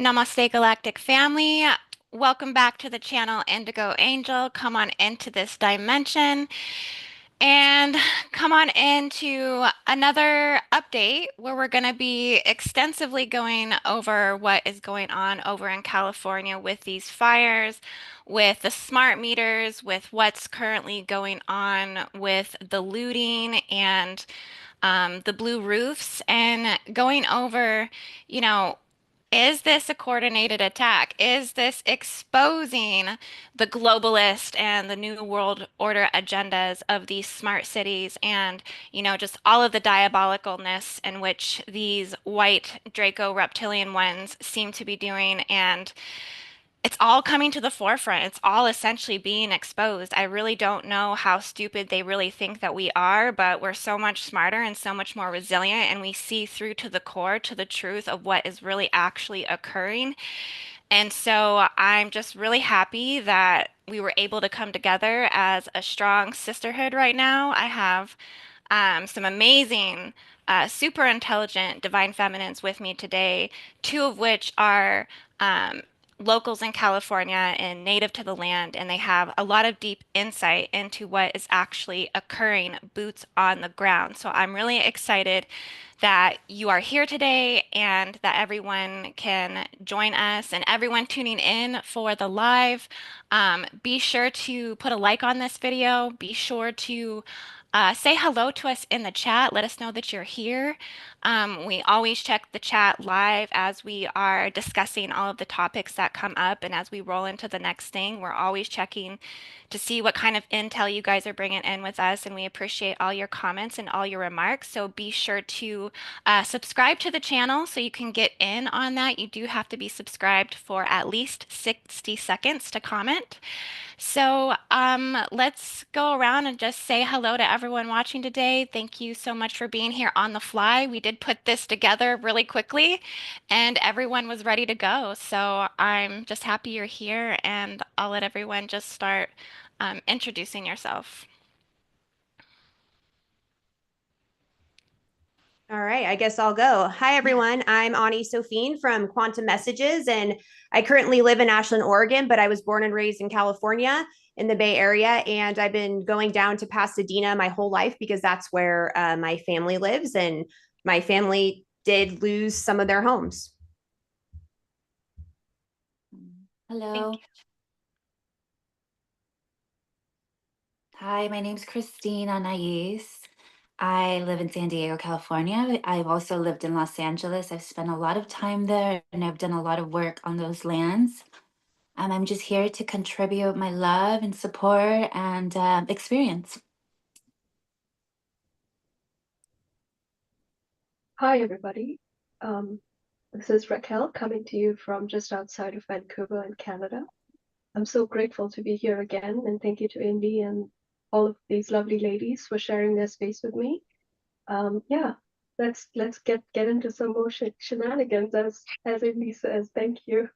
Namaste, Galactic Family. Welcome back to the channel IndigoAngel. Come on into this dimension and come on into another update where we're going to be extensively going over what is going on over in California with these fires, with the smart meters, with what's currently going on with the looting and the blue roofs, and going over, you know, is this a coordinated attack? Is this exposing the globalist and the New World Order agendas of these smart cities and, just all of the diabolicalness in which these white Draco reptilian ones seem to be doing? And it's all coming to the forefront. It's all essentially being exposed. I really don't know how stupid they really think that we are, but we're so much smarter and so much more resilient, and we see through to the core, to the truth of what is really actually occurring. And so I'm just really happy that we were able to come together as a strong sisterhood right now. I have some amazing, super intelligent divine feminines with me today, two of which are um, locals in California and native to the land, and they have a lot of deep insight into what is actually occurring, boots on the ground. So I'm really excited that you are here today and that everyone can join us, and everyone tuning in for the live. Be sure to put a like on this video. Be sure to say hello to us in the chat. Let us know that you're here. We always check the chat live as we are discussing all of the topics that come up. And as we roll into the next thing, we're always checking to see what kind of intel you guys are bringing in with us. And we appreciate all your comments and all your remarks. So be sure to subscribe to the channel so you can get in on that. You do have to be subscribed for at least 60 seconds to comment. So let's go around and just say hello to everyone watching today. Thank you so much for being here on the fly. We did put this together really quickly and everyone was ready to go. So I'm just happy you're here, and I'll let everyone just start introducing yourself. All right, I guess I'll go. Hi, everyone. I'm Ani Sophene from Quantum Messages, and I currently live in Ashland, Oregon, but I was born and raised in California in the Bay Area, and I've been going down to Pasadena my whole life because that's where my family lives, and my family did lose some of their homes. Hello. Hi, my name's Christina Nais. I live in San Diego, California. I've also lived in Los Angeles. I've spent a lot of time there and I've done a lot of work on those lands. I'm just here to contribute my love and support and experience. Hi, everybody. This is Racquell coming to you from just outside of Vancouver in Canada. I'm so grateful to be here again, and thank you to Indy and all of these lovely ladies for sharing their space with me. Yeah, let's get into some more shenanigans, as Indy says. Thank you.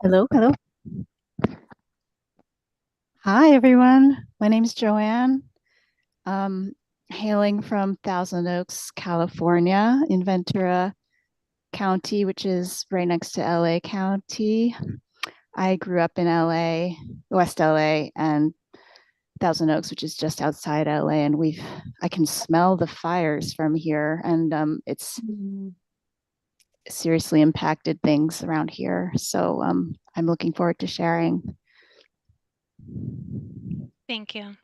Hello, hello. Hi, everyone. My name is Joanne, hailing from Thousand Oaks, California, in Ventura County, which is right next to LA County. I grew up in LA, West LA, and Thousand Oaks, which is just outside LA, and I can smell the fires from here, and it's seriously impacted things around here. So I'm looking forward to sharing. Thank you.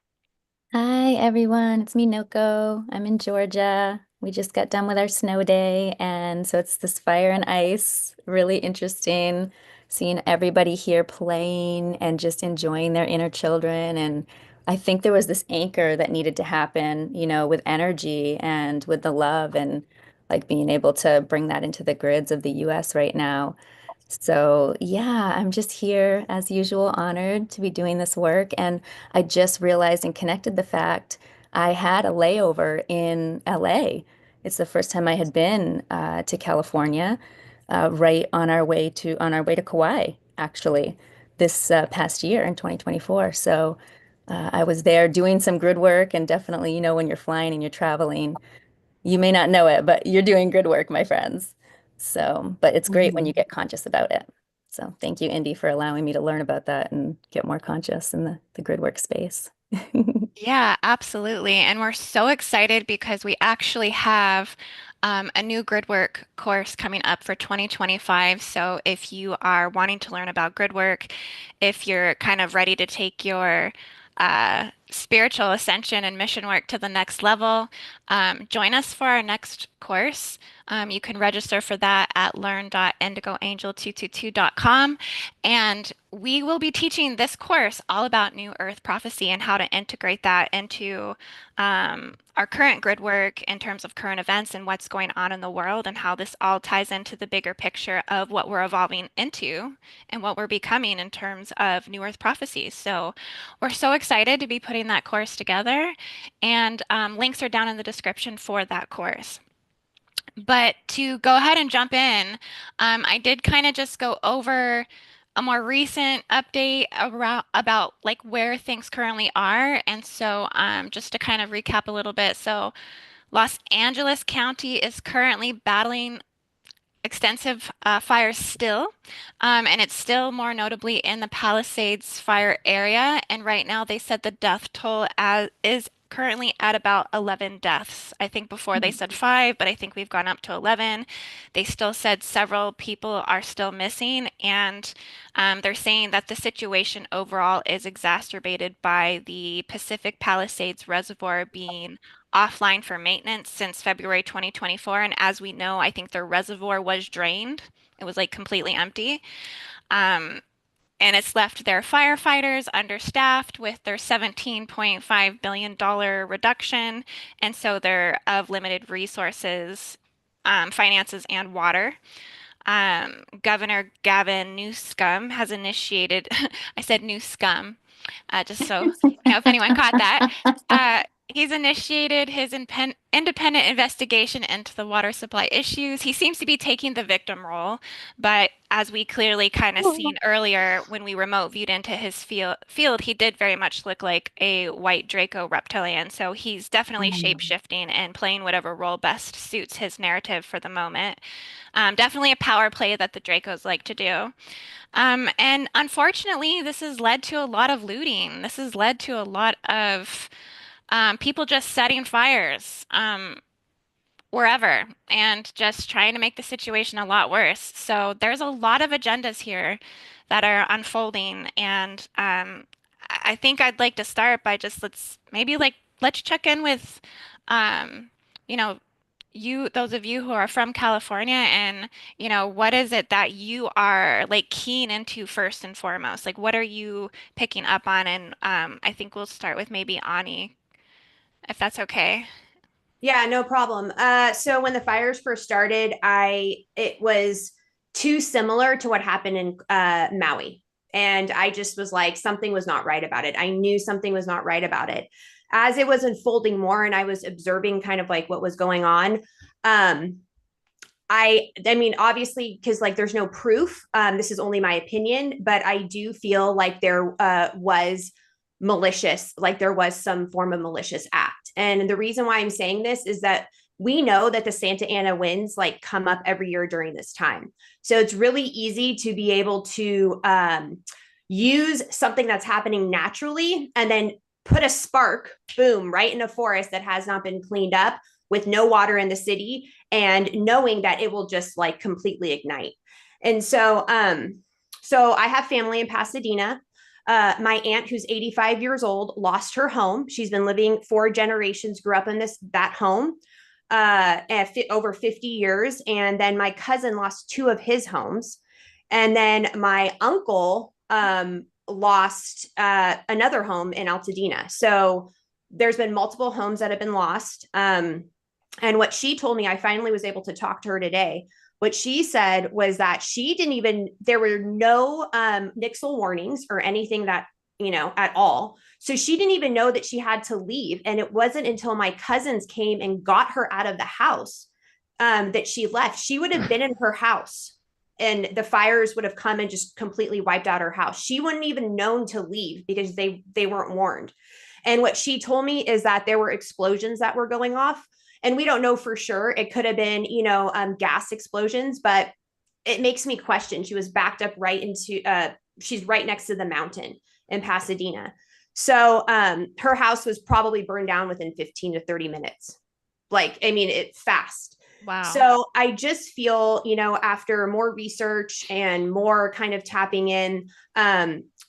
Hi, everyone. It's me, Noko. I'm in Georgia. We just got done with our snow day, and so it's this fire and ice. Really interesting seeing everybody here playing and just enjoying their inner children. And I think there was this anchor that needed to happen, with energy and with the love and like being able to bring that into the grids of the US right now. So, yeah, I'm just here as usual, honored to be doing this work. And I just realized and connected the fact I had a layover in LA. It's the first time I had been to California, right on our way to Kauai, actually, this past year in 2024. So I was there doing some grid work, and definitely, when you're flying and you're traveling, you may not know it, but you're doing grid work, my friends. So, but it's great when you get conscious about it. So thank you, Indy, for allowing me to learn about that and get more conscious in the grid work space. Yeah, absolutely. And we're so excited because we actually have a new gridwork course coming up for 2025. So if you are wanting to learn about gridwork, if you're kind of ready to take your spiritual ascension and mission work to the next level, join us for our next course. You can register for that at learn.indigoangel222.com. And we will be teaching this course all about New Earth prophecy and how to integrate that into our current grid work in terms of current events and what's going on in the world, and how this all ties into the bigger picture of what we're evolving into and what we're becoming in terms of New Earth prophecies. So we're so excited to be putting that course together, and links are down in the description for that course. But to go ahead and jump in, I did kind of just go over a more recent update around about like where things currently are. And so just to kind of recap a little bit. So Los Angeles County is currently battling extensive fires still, and it's still more notably in the Palisades fire area. And right now, they said the death toll is currently at about 11 deaths. I think before they said 5, but I think we've gone up to 11. They still said several people are still missing, and they're saying that the situation overall is exacerbated by the Pacific Palisades Reservoir being offline for maintenance since February 2024. And as we know, I think their reservoir was drained. It was like completely empty. Um, and it's left their firefighters understaffed with their $17.5 billion reduction. And so they're of limited resources, finances, and water. Governor Gavin Newsom has initiated, I said Newscum, just so if anyone caught that. He's initiated his independent investigation into the water supply issues. He seems to be taking the victim role, but as we clearly kind of seen earlier when we remote viewed into his field, he did very much look like a white Draco reptilian. So he's definitely shape-shifting and playing whatever role best suits his narrative for the moment. Definitely a power play that the Dracos like to do. And unfortunately, this has led to a lot of looting. This has led to a lot of people just setting fires wherever and just trying to make the situation a lot worse. So there's a lot of agendas here that are unfolding. And I think I'd like to start by just let's check in with, um, you know, those of you who are from California, and what is it that you are like keen into first and foremost? Like, what are you picking up on? And I think we'll start with maybe Ani, if that's okay. Yeah, no problem. So when the fires first started, it was too similar to what happened in Maui. And I just was like, something was not right about it. I knew something was not right about it. As it was unfolding more and I was observing kind of like what was going on, I mean, obviously, because like there's no proof. This is only my opinion, but I do feel like there was malicious, like there was some form of malicious act. And the reason why I'm saying this is that we know that the Santa Ana winds like come up every year during this time. So it's really easy to be able to use something that's happening naturally and then put a spark, boom, right in a forest that has not been cleaned up with no water in the city, and knowing that it will just like completely ignite. And so I have family in Pasadena. My aunt, who's 85 years old, lost her home. She's been living 4 generations, grew up in that home over 50 years. And then my cousin lost 2 of his homes. And then my uncle lost another home in Altadena. So there's been multiple homes that have been lost. And what she told me, I finally was able to talk to her today. What she said was that there were no Nixle warnings or anything that, at all. So she didn't even know that she had to leave. And it wasn't until my cousins came and got her out of the house that she left. She would have been in her house and the fires would have come and just completely wiped out her house. She wouldn't even known to leave because they weren't warned. And what she told me is that there were explosions that were going off, and we don't know for sure. It could have been, gas explosions, but it makes me question. She was backed up right into, she's right next to the mountain in Pasadena. So her house was probably burned down within 15 to 30 minutes. Like, I mean, it's fast. Wow. So I just feel, after more research and more kind of tapping in,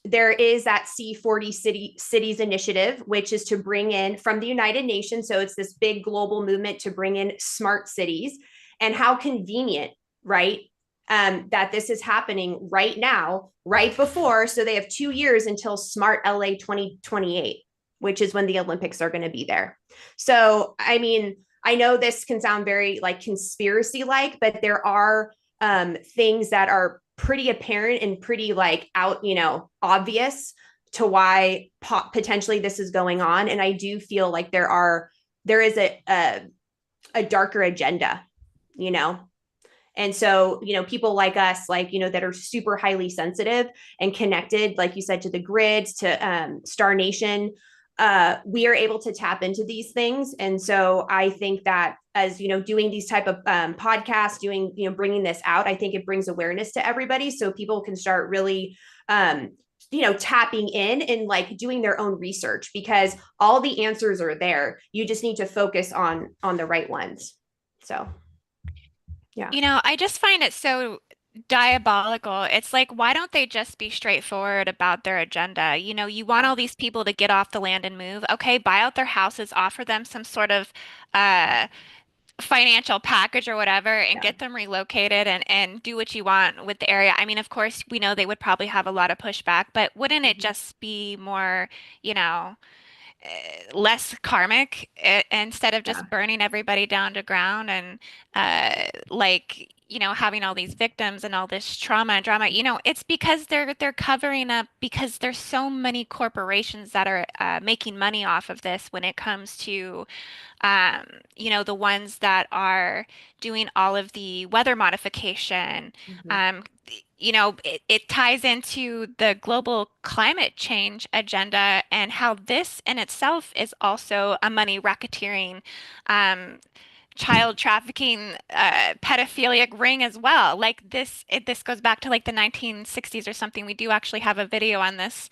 there is that C40 cities initiative, which is to bring in from the United Nations. So it's this big global movement to bring in smart cities, and how convenient, right? That this is happening right now, right before. So they have 2 years until Smart LA 2028, which is when the Olympics are going to be there. So, I mean, I know this can sound very like conspiracy like, but there are things that are pretty apparent and pretty like out, obvious to why potentially this is going on. And I do feel like there is a darker agenda, And so, people like us, like, that are super highly sensitive and connected, like you said, to the grids, to Star Nation, we are able to tap into these things. And so I think that as, doing these type of podcasts, doing, bringing this out, I think it brings awareness to everybody so people can start really, tapping in and like doing their own research, because all the answers are there. You just need to focus on the right ones. So. Yeah. I just find it so diabolical. It's like, why don't they just be straightforward about their agenda? You want all these people to get off the land and move. Okay, buy out their houses, offer them some sort of uh financial package or whatever, and get them relocated and do what you want with the area. I mean, of course, we know they would probably have a lot of pushback, but wouldn't it just be more, less karmic instead of just burning everybody down to ground and having all these victims and all this trauma and drama? It's because they're covering up, because there's so many corporations that are making money off of this when it comes to the ones that are doing all of the weather modification. It ties into the global climate change agenda, and how this in itself is also a money racketeering, child trafficking, pedophilic ring as well. Like this goes back to like the 1960s or something. We do actually have a video on this.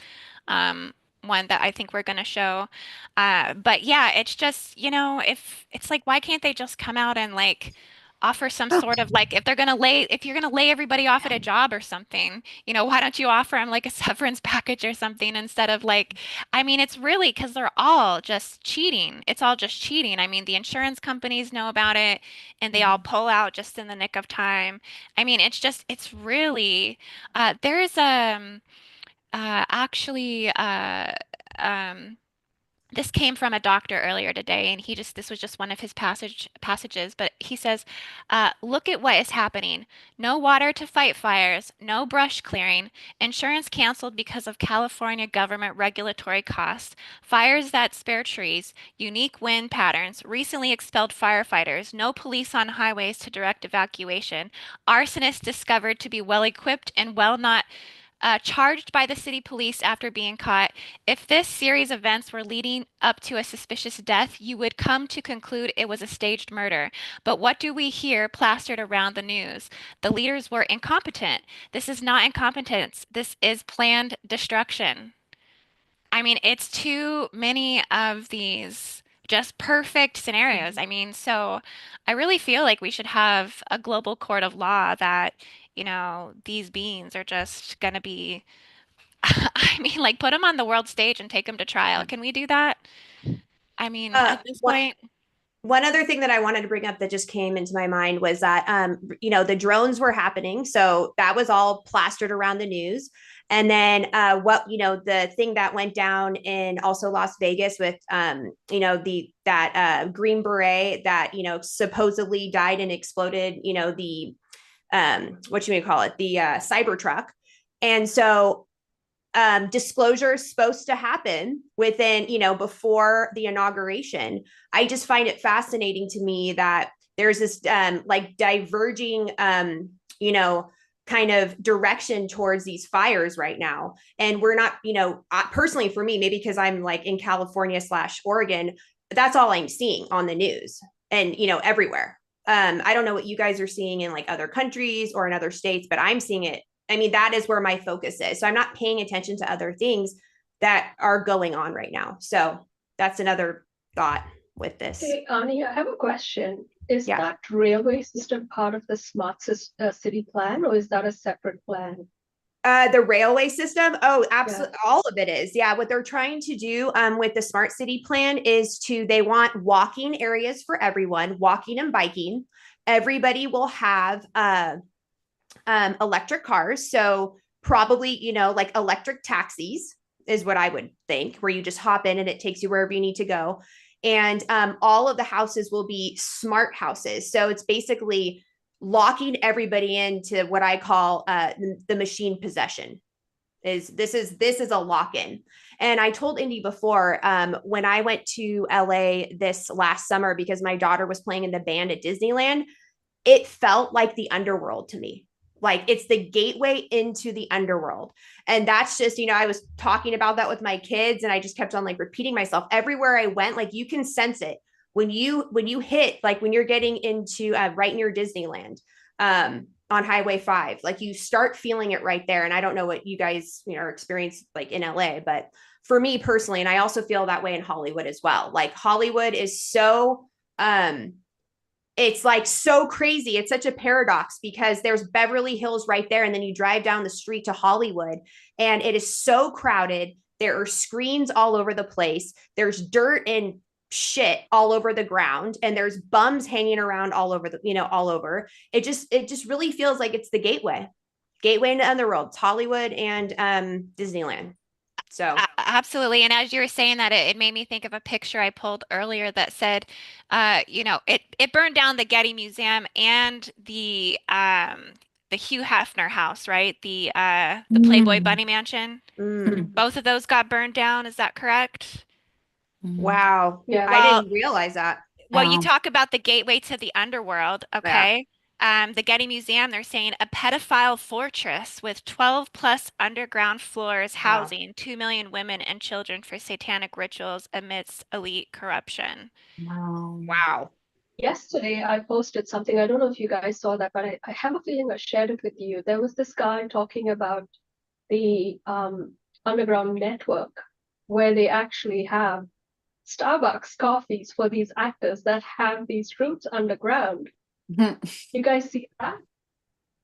One that I think we're going to show. But yeah, it's just, if it's like, why can't they just come out and like offer some sort of like, if you're going to lay everybody off at a job or something, why don't you offer them like a severance package or something instead of like, I mean, it's really because they're all just cheating. It's all just cheating. I mean, the insurance companies know about it and they all pull out just in the nick of time. I mean, it's really, there's actually, um, this came from a doctor earlier today, and this was just one of his passages, but he says, look at what is happening. No water to fight fires, no brush clearing, insurance canceled because of California government regulatory costs, fires that spare trees, unique wind patterns, recently expelled firefighters, no police on highways to direct evacuation, arsonists discovered to be well equipped and well not charged by the city police after being caught. If this series of events were leading up to a suspicious death, you would come to conclude it was a staged murder. But what do we hear plastered around the news? The leaders were incompetent. This is not incompetence. This is planned destruction. I mean, it's too many of these just perfect scenarios. I mean, so I really feel like we should have a global court of law that, these beings are just gonna be, I mean, like put them on the world stage and take them to trial. Can we do that? I mean, at this point. One other thing that I wanted to bring up that just came into my mind was that, the drones were happening. So that was all plastered around the news. And then the thing that went down in also Las Vegas with, that Green Beret that, supposedly died and exploded, the, what you may call it, the Cybertruck. And so disclosure is supposed to happen within, before the inauguration. I just find it fascinating to me that there's this like diverging, kind of direction towards these fires right now. And we're not, personally for me, maybe because I'm like in California / Oregon, that's all I'm seeing on the news and, everywhere. I don't know what you guys are seeing in like other countries or in other states, but I'm seeing it. I mean, that is where my focus is. So I'm not paying attention to other things that are going on right now. So that's another thought with this. Hey, Ani, I have a question. Is Yeah. that railway system part of the city plan, or is that a separate plan? The railway system. Oh, absolutely. Yeah. All of it is. Yeah. What they're trying to do with the smart city plan is they want walking areas for everyone, walking and biking. Everybody will have electric cars. So probably, like electric taxis is what I would think, where you just hop in and it takes you wherever you need to go. And all of the houses will be smart houses. So it's basically locking everybody into what I call the machine possession. This is a lock-in. And I told Indy before, when I went to LA this last summer, because my daughter was playing in the band at Disneyland, it felt like the underworld to me. Like it's the gateway into the underworld. And that's just, I was talking about that with my kids and I just kept on like repeating myself everywhere I went. Like you can sense it when you hit, like when you're getting into right near Disneyland, on Highway 5, like you start feeling it right there. And I don't know what you guys, are experienced like in LA, but for me personally, and I also feel that way in Hollywood as well. Like Hollywood is so, it's like so crazy. It's such a paradox because there's Beverly Hills right there. And then you drive down the street to Hollywood and it is so crowded. There are screens all over the place. There's dirt and shit all over the ground. And there's bums hanging around all over all over. It just really feels like it's the gateway into underworld. It's Hollywood and Disneyland. So absolutely. And as you were saying that, it made me think of a picture I pulled earlier that said, it burned down the Getty Museum and the Hugh Hefner house, right? The Playboy Bunny Mansion. Both of those got burned down. Is that correct? Wow. Yeah. I didn't realize that. Well, you talk about the gateway to the underworld, okay? Yeah. The Getty Museum, they're saying a pedophile fortress with 12 plus underground floors housing 2 million women and children for satanic rituals amidst elite corruption. Wow. Yesterday, I posted something. I don't know if you guys saw that, but I have a feeling I shared it with you. There was this guy talking about the underground network where they actually have Starbucks coffees for these actors that have these roots underground. You guys see that?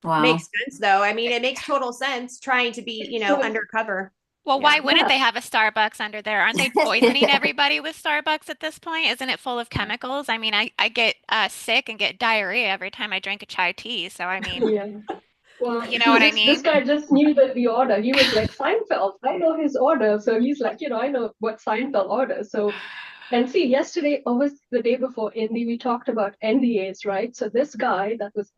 Wow. Makes sense though. I mean, it makes total sense trying to be, undercover. Well, why wouldn't they have a Starbucks under there? Aren't they poisoning everybody with Starbucks at this point? Isn't it full of chemicals? I mean, I get sick and get diarrhea every time I drink a chai tea. So, I mean, Yeah. Well, you know what I mean? This guy just knew the order. He was like, Seinfeld, I know his order. So he's like, I know what Seinfeld orders. So, and see, yesterday, or was the day before, Indy, we talked about NDAs, right? So this guy that was,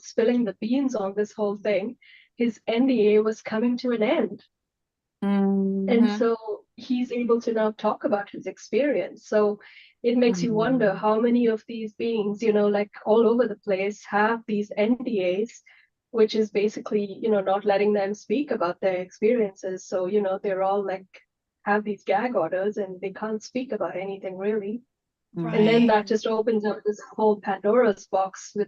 spilling the beans on this whole thing, his NDA was coming to an end. And so he's able to now talk about his experience. So it makes you wonder how many of these beings, like all over the place have these NDAs, which is basically, not letting them speak about their experiences. So, they're all like have these gag orders and they can't speak about anything really. Right. And then that just opens up this whole Pandora's box with,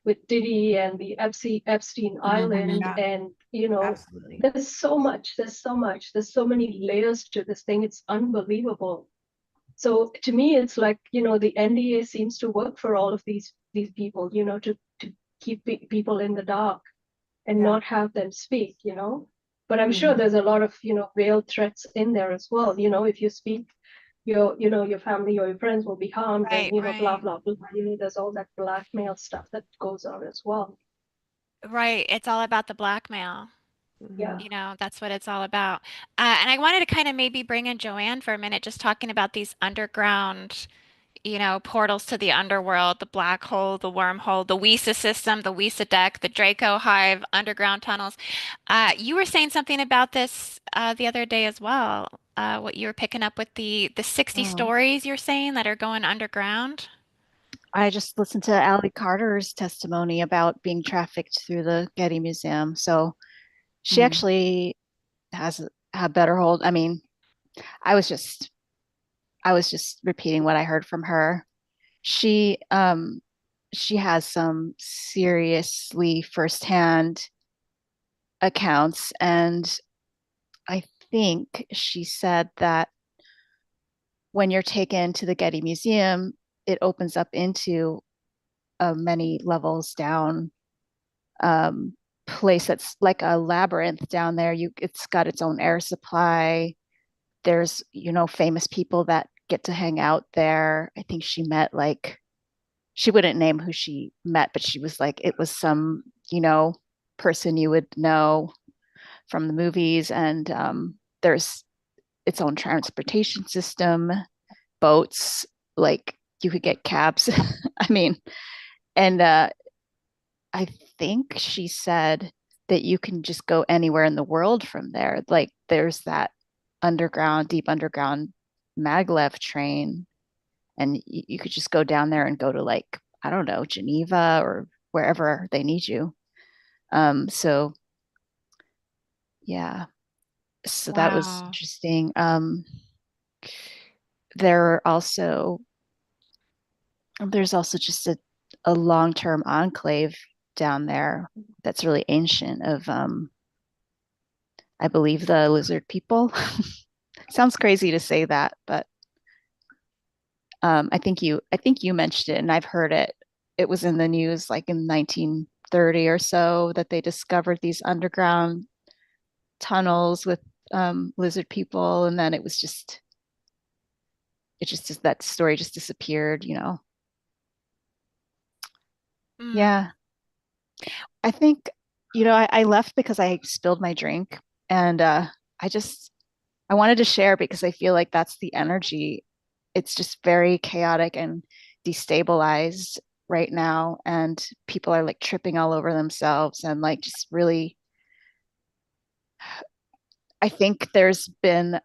with Diddy and the Epstein Island. And, Absolutely. there's so many layers to this thing. It's unbelievable. So to me, it's like, the NDA seems to work for all of these people, to keep people in the dark and not have them speak, But I'm sure there's a lot of, veiled threats in there as well. If you speak, your family or your friends will be harmed, and blah blah blah. There's all that blackmail stuff that goes on as well. Right. It's all about the blackmail. Yeah. That's what it's all about. And I wanted to kind of maybe bring in Joanne for a minute, just talking about these underground, portals to the underworld, the black hole, the wormhole, the WISA system, the WISA deck, the Draco Hive, underground tunnels. You were saying something about this the other day as well. What you were picking up with the 60 stories you're saying that are going underground. I just listened to Allie Carter's testimony about being trafficked through the Getty Museum. So she Mm. actually has a better hold. I mean, I was just repeating what I heard from her. She she has some seriously firsthand accounts, and I think she said that when you're taken to the Getty Museum, it opens up into a many levels down um, place that's like a labyrinth down there. It's got its own air supply. There's, famous people that get to hang out there. I think she met like, she wouldn't name who she met, but she was like, it was some, person you would know from the movies. And there's its own transportation system, boats, like you could get cabs. I mean, and I think she said that you can just go anywhere in the world from there. Like there's that deep underground maglev train, and you could just go down there and go to like, I don't know, Geneva or wherever they need you. So yeah, so that was Wow. interesting. There are also there's also just a long-term enclave down there that's really ancient of I believe the lizard people. Sounds crazy to say that, but I think you mentioned it and I've heard it. It was in the news like in 1930 or so that they discovered these underground tunnels with lizard people, and then that story just disappeared, Mm. Yeah, I think, I left because I spilled my drink, and I just I wanted to share because I feel like that's the energy. It's just very chaotic and destabilized right now, and people are like tripping all over themselves and like just really, I think there's been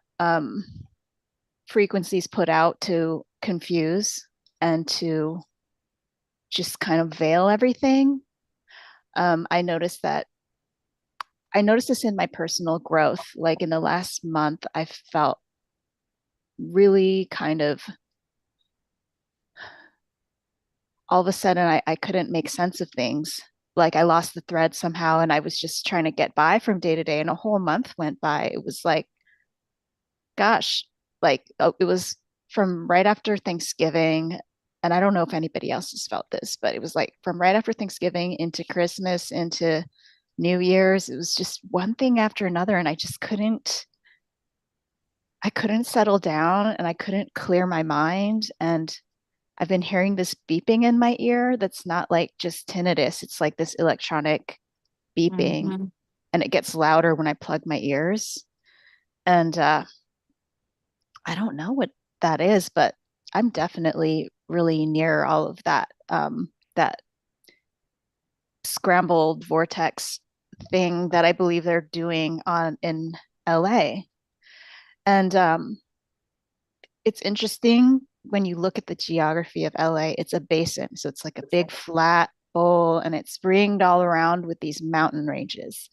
frequencies put out to confuse and to just kind of veil everything. Um, I noticed that I noticed this in my personal growth. Like in the last month, I felt really kind of all of a sudden I couldn't make sense of things. Like I lost the thread somehow, and I was just trying to get by from day to day, and a whole month went by. It was like, gosh, like it was from right after Thanksgiving. And I don't know if anybody else has felt this, but it was like from right after Thanksgiving into Christmas, into New Year's. It was just one thing after another. And I couldn't settle down and I couldn't clear my mind. And I've been hearing this beeping in my ear that's not like just tinnitus. It's like this electronic beeping, Mhm. and it gets louder when I plug my ears. And I don't know what that is, but I'm definitely really near all of that scrambled vortex thing that I believe they're doing on in LA. And it's interesting when you look at the geography of LA. It's a basin, so it's like a big flat bowl, and it's ringed all around with these mountain ranges.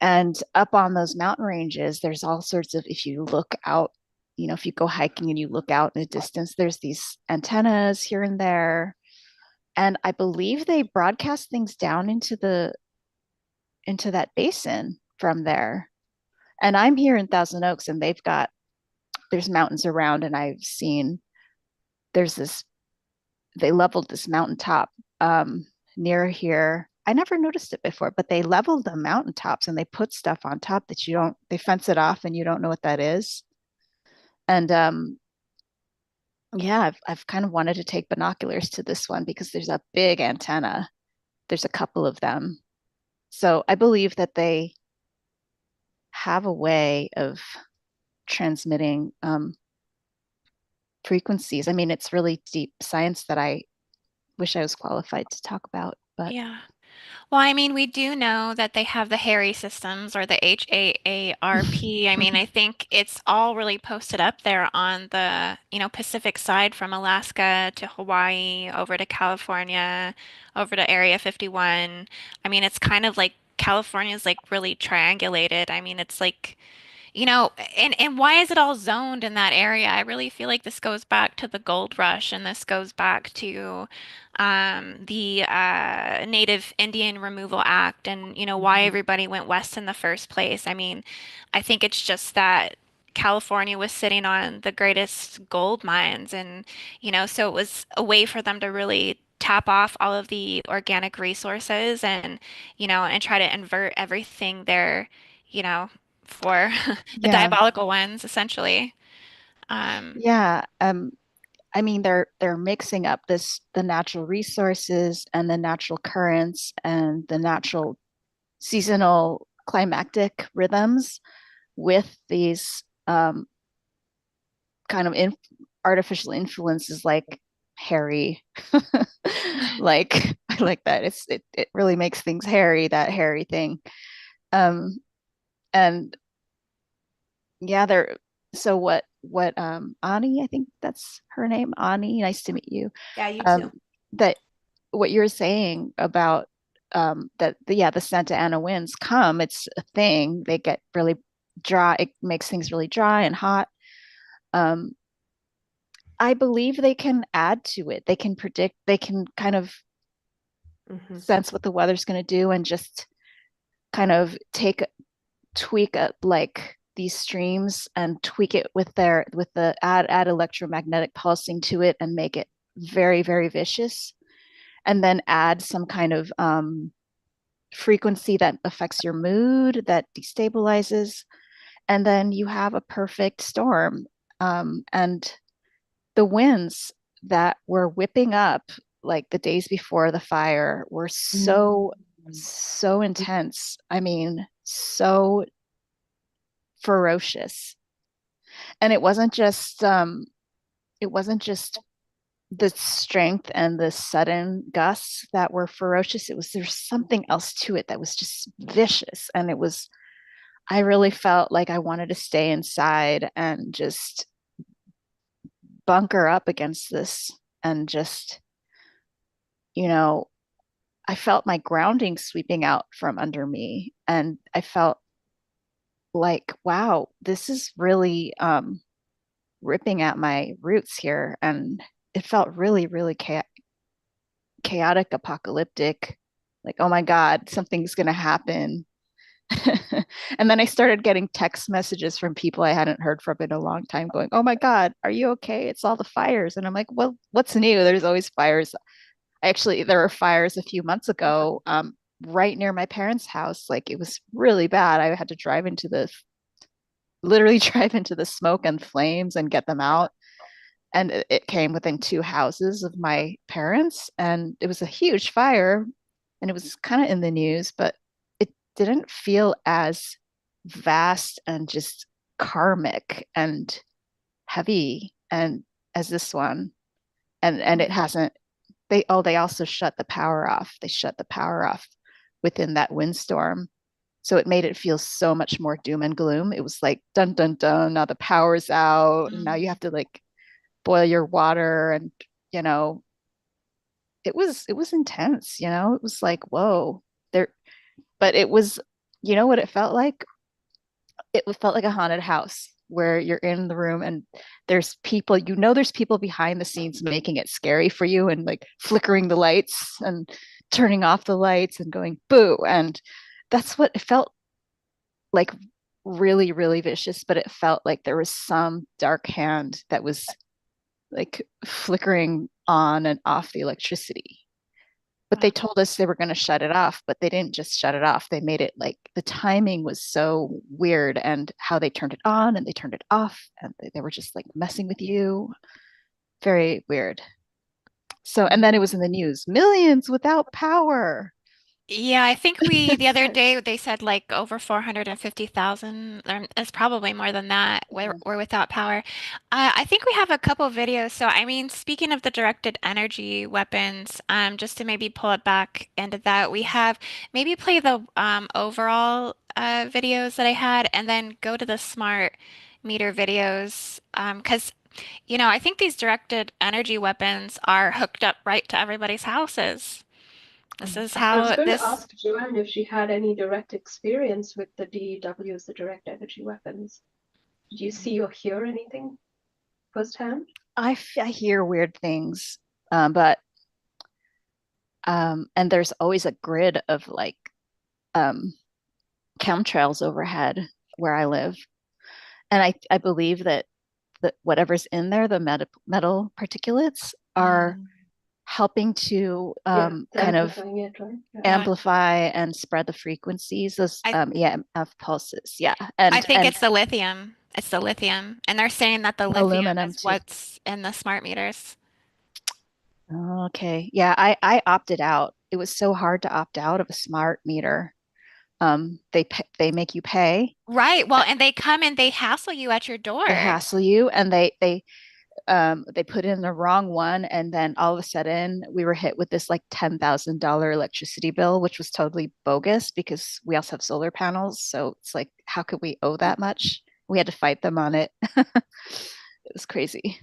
And up on those mountain ranges, there's all sorts of, if you look out, if you go hiking and you look out in the distance, there's these antennas here and there. And I believe they broadcast things down into that basin from there. And I'm here in Thousand Oaks, and there's mountains around, and I've seen there's this they leveled this mountaintop near here. I never noticed it before, but they leveled the mountaintops and they put stuff on top that they fence it off and you don't know what that is. And yeah, I've kind of wanted to take binoculars to this one because there's a big antenna. There's a couple of them. So I believe that they have a way of transmitting frequencies. I mean, it's really deep science that I wish I was qualified to talk about, but Yeah. Well, I mean, we do know that they have the Harry systems or the HAARP. I mean, I think it's all really posted up there on the, Pacific side from Alaska to Hawaii, over to California, over to Area 51. I mean, it's kind of like California's like really triangulated. I mean, it's like and why is it all zoned in that area? I really feel like this goes back to the gold rush, and this goes back to the Native Indian Removal Act, and why everybody went west in the first place. I mean, I think it's just that California was sitting on the greatest gold mines, and so it was a way for them to really tap off all of the organic resources, and and try to invert everything there, you know for the Yeah. diabolical ones, essentially. Yeah. I mean, they're mixing up the natural resources and the natural currents and the natural seasonal climactic rhythms with these kind of artificial influences like hairy. Like I like that. It really makes things hairy, that hairy thing. Um, and yeah, they're so what Ani, I think that's her name, Ani, nice to meet you. Yeah, you Um, too. that what you're saying about that the Santa Ana winds come, it's a thing. They get really dry, it makes things really dry and hot. Um, I believe they can add to it. They can predict, they can kind of sense what the weather's going to do and just kind of tweak up like these streams and tweak it with the add electromagnetic pulsing to it and make it very, very vicious. And then add some kind of frequency that affects your mood, that destabilizes. And then you have a perfect storm. And the winds that were whipping up like the days before the fire were so intense. I mean, so ferocious. And it wasn't just the strength and the sudden gusts that were ferocious. There's something else to it that was just vicious. And I really felt like I wanted to stay inside and just bunker up against this and just, you know, I felt my grounding sweeping out from under me. And I felt like, wow, this is really ripping at my roots here. And it felt really, really chaotic, apocalyptic, like, oh my God, something's going to happen. And then I started getting text messages from people I hadn't heard from in a long time going, oh my God, are you okay? It's all the fires. And I'm like, well, what's new? There's always fires. Actually, there were fires a few months ago, right near my parents' house. Like it was really bad. I had to literally drive into the smoke and flames and get them out. And it came within 2 houses of my parents. And it was a huge fire. And it was kind of in the news, but it didn't feel as vast and just karmic and heavy and as this one. And it hasn't they also shut the power off. They shut the power off within that windstorm. So it made it feel so much more doom and gloom. It was like dun dun dun, now the power's out, and now you have to like boil your water and you know, it was intense, It was like, whoa. There but it was, you know what it felt like? It felt like a haunted house where you're in the room and there's people behind the scenes making it scary for you and like flickering the lights and turning off the lights and going boo. And that's what it felt like, really, really vicious, but it felt like there was some dark hand that was like flickering on and off the electricity. But they told us they were going to shut it off, but they didn't just shut it off. They made it like the timing was so weird and how they turned it on and they turned it off and they were just like messing with you. Very weird. So, and then it was in the news, millions without power. Yeah, I think the other day they said like over 450,000, or it's probably more than that, we're without power. I think we have a couple videos. So, I mean, speaking of the directed energy weapons, just to maybe pull it back into that, we have maybe play the overall videos that I had and then go to the smart meter videos. Because, I think these directed energy weapons are hooked up right to everybody's houses. This is I was how going to this. ask Joanne if she had any direct experience with the DEWs, the direct energy weapons. Did you see or hear anything firsthand? I hear weird things, but and there's always a grid of like um, chemtrails overhead where I live, and I believe that whatever's in there, the metal particulates, are helping to Yeah, kind of amplifying it, right? Yeah. amplify and spread the frequencies, those I EMF pulses. Yeah, I think and it's the lithium. It's the lithium, and they're saying that the lithium aluminum is too. what's in the smart meters. Okay, yeah, I opted out. It was so hard to opt out of a smart meter. They make you pay. Right. Well, and they come and they hassle you at your They door. hassle you, and they put in the wrong one, and then all of a sudden we were hit with this like $10,000 electricity bill, which was totally bogus because we also have solar panels. So it's like, how could we owe that much? We had to fight them on it. It was crazy.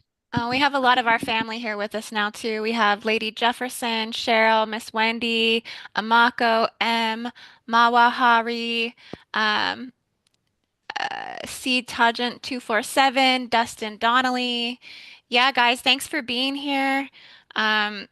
We have a lot of our family here with us now too. We have Lady Jefferson, Cheryl, Miss Wendy, Amako, M, Mawa Hari, um, C Tangent 247, Dustin Donnelly. Yeah, guys, thanks for being here. And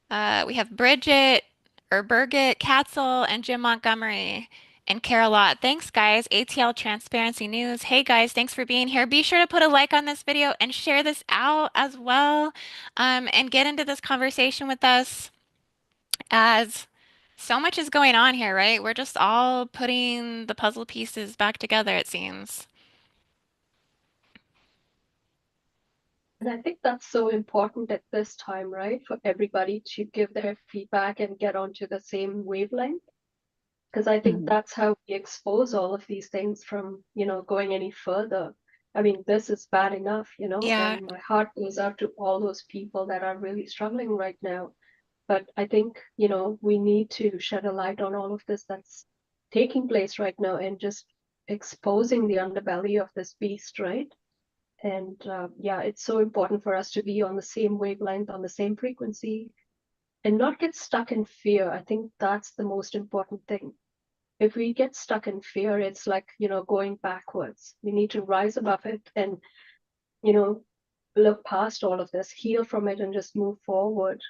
we have Bridget or Birgit Katzel and Jim Montgomery and Carolot. Thanks, guys. ATL Transparency News. Hey, guys, thanks for being here. Be sure to put a like on this video and share this out as well, and get into this conversation with us as so much is going on here, right? We're just all putting the puzzle pieces back together, it seems. And I think that's so important at this time, right? For everybody to give their feedback and get onto the same wavelength. Because I think Mhm. that's how we expose all of these things from, going any further. I mean, this is bad enough, Yeah. and my heart goes out to all those people that are really struggling right now. But I think, we need to shed a light on all of this that's taking place right now and just exposing the underbelly of this beast, right? And yeah, it's so important for us to be on the same wavelength, on the same frequency, and not get stuck in fear. I think that's the most important thing. If we get stuck in fear, it's like, going backwards. We need to rise above it and, you know, look past all of this, heal from it, and just move forward.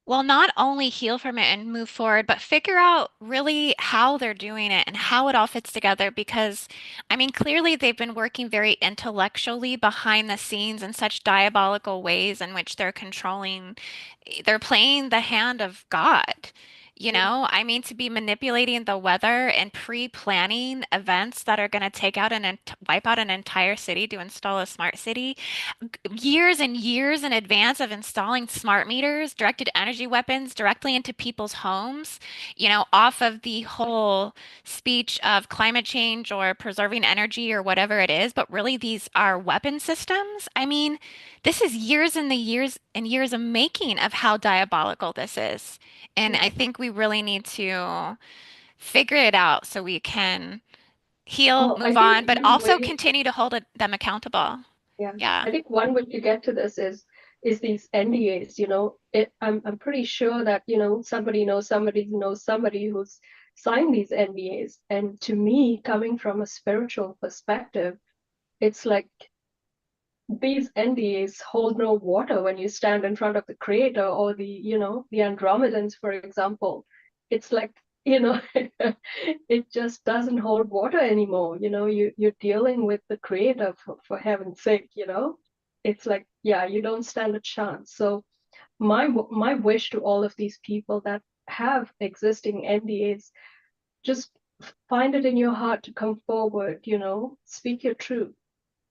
Well, not only heal from it and move forward, but figure out really how they're doing it and how it all fits together. Because, I mean, clearly they've been working very intellectually behind the scenes in such diabolical ways in which they're playing the hand of God. I mean, to be manipulating the weather and pre-planning events that are going to take out and wipe out an entire city to install a smart city years and years in advance of installing smart meters, directed energy weapons directly into people's homes, off of the whole speech of climate change or preserving energy or whatever it is. But really, these are weapon systems. I mean, this is years and the years and years of making of how diabolical this is. And I think we really need to figure it out so we can heal, Well, I move think on, but one also way, continue to hold them accountable. yeah, Yeah. I think one way to get to this is these NDAs, I'm pretty sure that, somebody knows somebody who's signed these NDAs. And to me, coming from a spiritual perspective, it's like these NDAs hold no water when you stand in front of the creator or the Andromedans, for example. It's like, it just doesn't hold water anymore. You're dealing with the creator for heaven's sake, It's like, yeah, you don't stand a chance. So my wish to all of these people that have existing NDAs, just find it in your heart to come forward, speak your truth.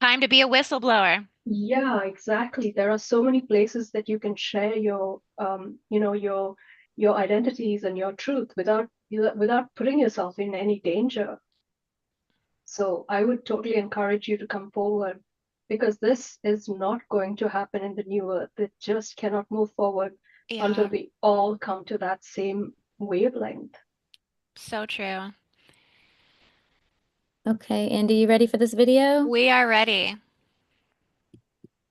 Time to be a whistleblower. Yeah, exactly. There are so many places that you can share your your identities and your truth without putting yourself in any danger. So I would totally encourage you to come forward, because this is not going to happen in the new earth. It just cannot move forward until Yeah, we all come to that same wavelength. so true. Okay, Andy, you ready for this video? We are ready.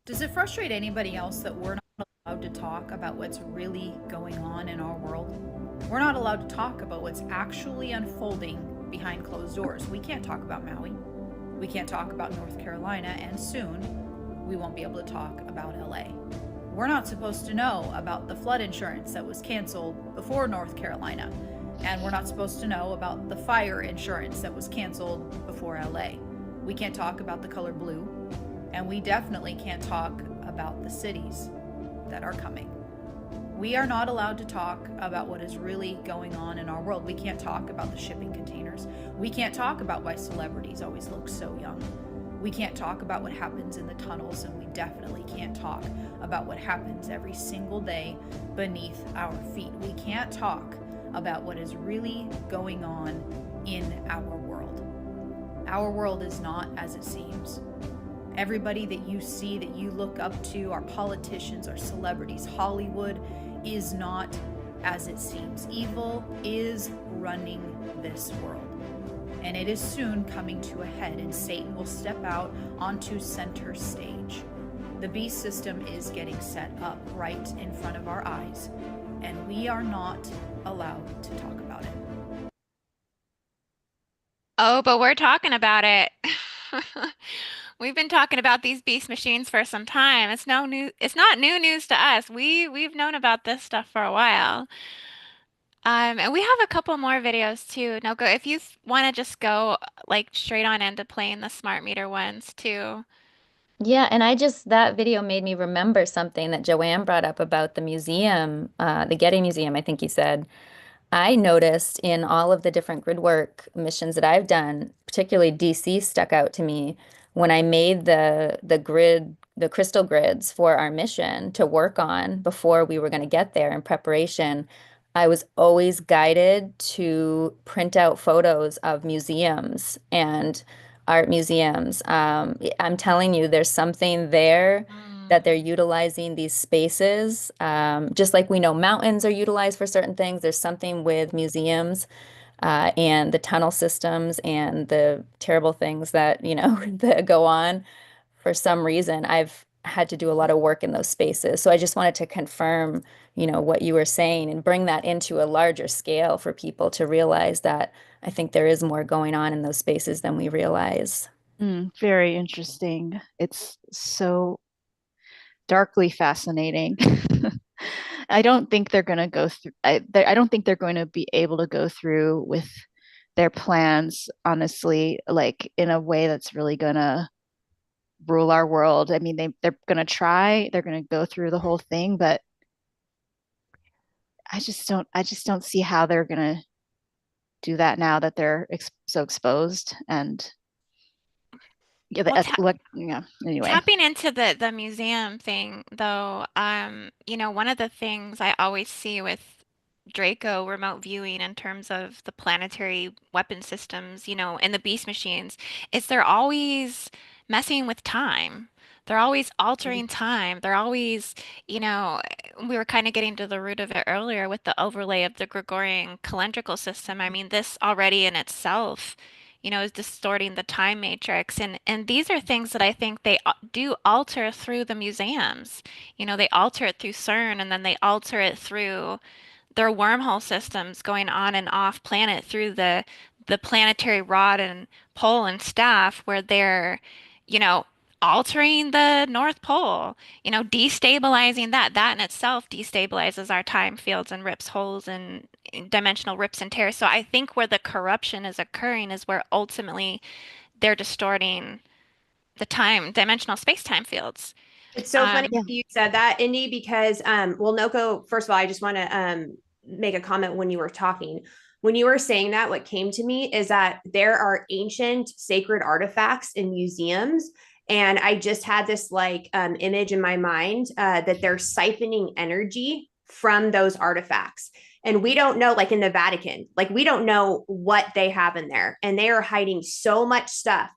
Does it frustrate anybody else that we're not allowed to talk about what's really going on in our world? We're not allowed to talk about what's actually unfolding behind closed doors. We can't talk about Maui. We can't talk about North Carolina, and soon we won't be able to talk about LA. We're not supposed to know about the flood insurance that was canceled before North Carolina, and we're not supposed to know about the fire insurance that was canceled before LA. We can't talk about the color blue, and we definitely can't talk about the cities that are coming. We are not allowed to talk about what is really going on in our world. We can't talk about the shipping containers. We can't talk about why celebrities always look so young. We can't talk about what happens in the tunnels, and we definitely can't talk about what happens every single day beneath our feet. We can't talk about what is really going on in our world. Our world is not as it seems. Everybody that you see, that you look up to, our politicians, our celebrities, Hollywood, is not as it seems. Evil is running this world, and it is soon coming to a head, and Satan will step out onto center stage. The beast system is getting set up right in front of our eyes, and we are not allowed to talk about it. Oh, but we're talking about it. We've been talking about these beast machines for some time. It's not new news to us. We've known about this stuff for a while. And we have a couple more videos too. Now go if you want to just go like straight on into playing the smart meter ones too. Yeah, and that video made me remember something that Joanne brought up about the museum, the Getty Museum, I think you said. I noticed in all of the different grid work missions that I've done, particularly DC stuck out to me when I made the crystal grids for our mission to work on before we were going to get there in preparation. I was always guided to print out photos of museums and art museums. I'm telling you, there's something there that they're utilizing these spaces. Just like we know mountains are utilized for certain things, there's something with museums and the tunnel systems and the terrible things that, that go on. For some reason, I've had to do a lot of work in those spaces. So I just wanted to confirm, what you were saying and bring that into a larger scale for people to realize that I think there is more going on in those spaces than we realize. Very interesting. It's so darkly fascinating. I don't think they're going to go through. I don't think they're going to be able to go through with their plans, honestly, like in a way that's really going to rule our world. I mean, they're going to try. They're going to go through the whole thing, but I just don't see how they're going to do that now that they're so exposed. And yeah, anyway. Tapping into the museum thing though, one of the things I always see with Draco remote viewing in terms of the planetary weapon systems, and the beast machines, is they're always messing with time. They're always altering time. They're always, we were kind of getting to the root of it earlier with the overlay of the Gregorian calendrical system. I mean, this already in itself, is distorting the time matrix. And these are things that I think they do alter through the museums. They alter it through CERN, and then they alter it through their wormhole systems going on and off planet through the planetary rod and pole and staff, where they're, you know, altering the North Pole, destabilizing that. That in itself destabilizes our time fields and rips holes and dimensional rips and tears. So I think where the corruption is occurring is where ultimately they're distorting the time, dimensional space-time fields. It's so funny Yeah. you said that, Indy, because well, Noko, first of all, I just want to make a comment when you were talking. When you were saying that, what came to me is that there are ancient sacred artifacts in museums. And I just had this image in my mind that they're siphoning energy from those artifacts. And we don't know, like in the Vatican, like we don't know what they have in there, and they are hiding so much stuff.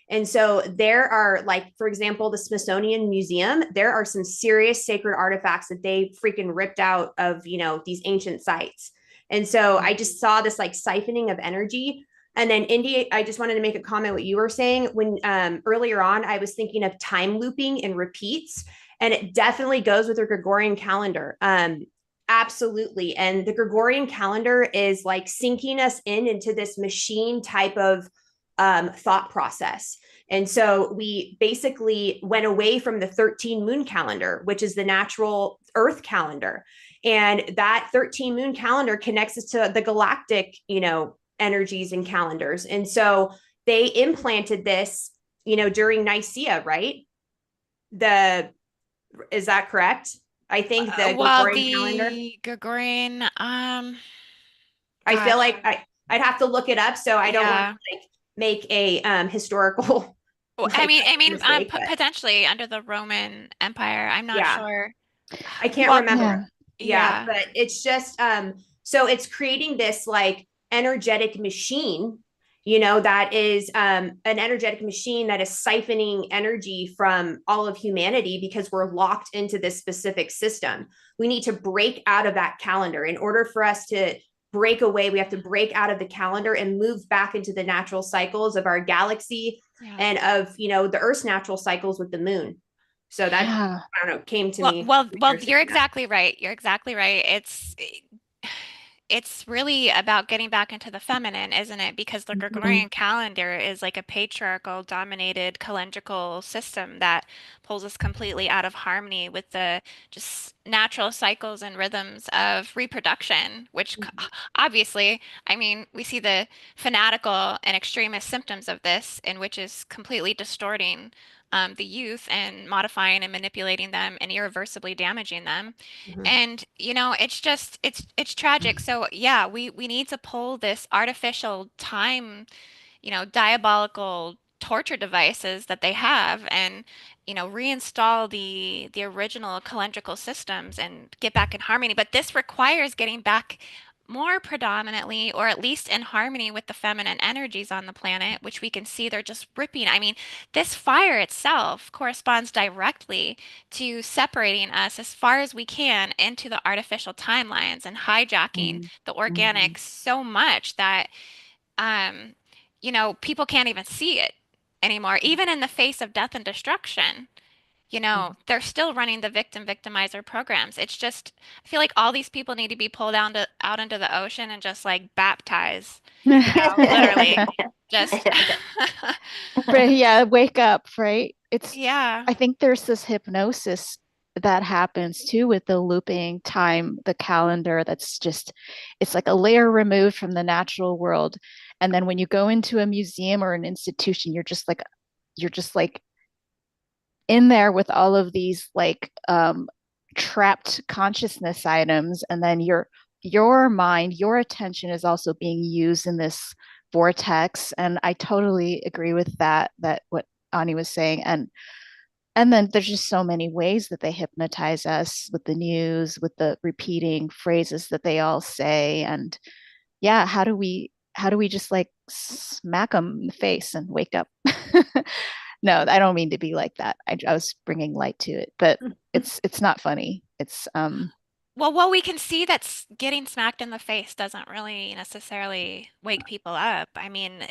And so there are, like, for example, the Smithsonian Museum, there are some serious sacred artifacts that they freaking ripped out of, you know, these ancient sites. And so I just saw this like siphoning of energy. And then India, I just wanted to make a comment what you were saying when earlier on, I was thinking of time looping and repeats, and it definitely goes with the Gregorian calendar. Absolutely. And the Gregorian calendar is like sinking us into this machine type of thought process. And so we basically went away from the 13 moon calendar, which is the natural Earth calendar. And that 13 moon calendar connects us to the galactic, you know, energies and calendars. And so they implanted this, you know, during Nicaea, right? Is that correct? I think the Well, Gregorian calendar. the Gregorian, I feel gosh, like I'd have to look it up, so I don't want yeah. to like make a historical Well, like mistake, but potentially under the Roman Empire. I'm not yeah, sure. I can't Well, remember. Yeah. Yeah, yeah. but it's just so it's creating this like energetic machine, you know, that is an energetic machine that is siphoning energy from all of humanity because we're locked into this specific system. We need to break out of that calendar. In order for us to break away, we have to break out of the calendar and move back into the natural cycles of our galaxy Yeah. and of, you know, the Earth's natural cycles with the moon. So that, Yeah. I don't know, came to Well, me. well, when well, you're you're saying that. exactly right. You're exactly right. It's really about getting back into the feminine, isn't it? Because the Mhm. Gregorian calendar is like a patriarchal dominated calendrical system that pulls us completely out of harmony with the just natural cycles and rhythms of reproduction, which obviously, I mean, we see the fanatical and extremist symptoms of this, in which is completely distorting the youth and modifying and manipulating them and irreversibly damaging them. Mhm. And you know, it's just it's tragic. So yeah, we need to pull this artificial time, you know, diabolical torture devices that they have and you know, reinstall the original calendrical systems and get back in harmony. But this requires getting back more predominantly or at least in harmony with the feminine energies on the planet, which we can see they're just ripping. I mean, this fire itself corresponds directly to separating us as far as we can into the artificial timelines and hijacking Mhm. the Mhm. organic so much that um, you know, people can't even see it anymore. Even in the face of death and destruction, you know, they're still running the victim victimizer programs. It's just, I feel like all these people need to be pulled out into the ocean and just like baptized, you know, literally. Just, But yeah, wake up, right? yeah. I think there's this hypnosis that happens too with the looping time, the calendar that's just, it's like a layer removed from the natural world. And then when you go into a museum or an institution, you're just like in there with all of these like trapped consciousness items. And then your mind, your attention is also being used in this vortex. And I totally agree with that what Ani was saying. And then there's just so many ways that they hypnotize us with the news, with the repeating phrases that they all say. And yeah, how do we just like smack them in the face and wake up? No, I don't mean to be like that. I was bringing light to it, but it's not funny. It's Well, we can see that getting smacked in the face doesn't really necessarily wake people up. I mean,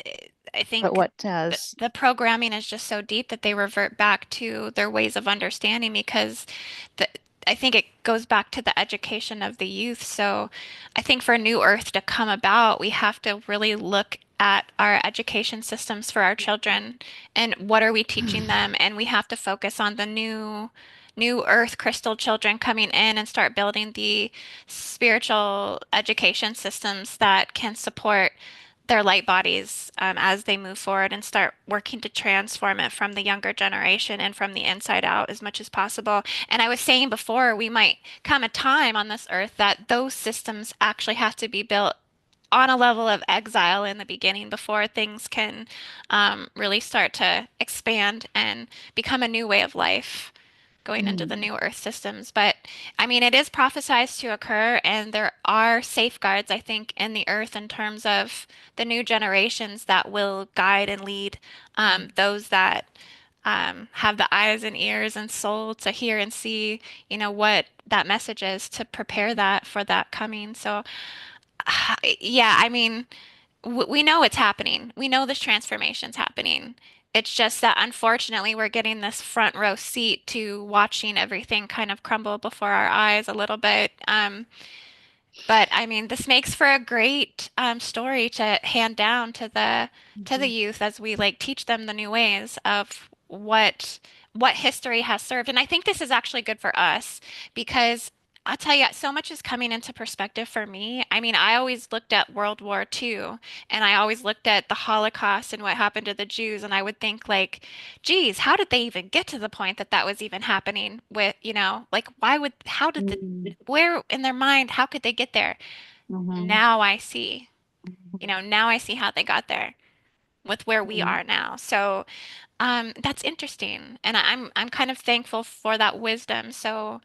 I but think what does? the programming is just so deep that they revert back to their ways of understanding because the, I think it goes back to the education of the youth. So I think for New Earth to come about, we have to really look at our education systems for our children and what are we teaching them, and we have to focus on the new earth crystal children coming in and start building the spiritual education systems that can support their light bodies as they move forward and start working to transform it from the younger generation and from the inside out as much as possible. And I was saying before, we might come a time on this earth that those systems actually have to be built on a level of exile in the beginning before things can really start to expand and become a new way of life. going into the new Earth systems. But I mean, it is prophesized to occur, and there are safeguards, I think, in the Earth in terms of the new generations that will guide and lead those that have the eyes and ears and soul to hear and see, you know, what that message is to prepare that for that coming. So, yeah, I mean, we know it's happening. We know this transformation's happening. It's just that unfortunately we're getting this front row seat to watching everything kind of crumble before our eyes a little bit. But I mean, this makes for a great story to hand down to the youth as we like teach them the new ways of what history has served. And I think this is actually good for us because I'll tell you, so much is coming into perspective for me. I mean, I always looked at World War II and I always looked at the Holocaust and what happened to the Jews, and I would think like, geez, how did they even get to the point that that was even happening with, you know, like how did where in their mind, how could they get there? Now I see, you know, now I see how they got there with where we are now. So, that's interesting. And I'm kind of thankful for that wisdom. So,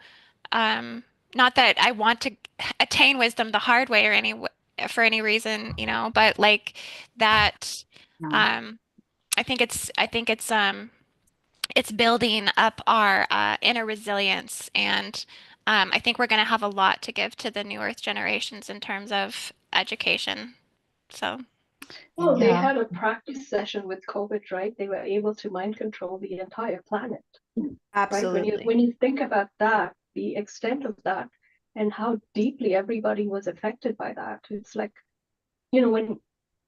not that I want to attain wisdom the hard way or for any reason, you know, but like that, um, I think it's building up our inner resilience, and I think we're going to have a lot to give to the new Earth generations in terms of education. So, Well, they Yeah. had a practice session with COVID, right? They were able to mind control the entire planet, right? Absolutely. When you think about that, the extent of that, and how deeply everybody was affected by that, it's like, you know,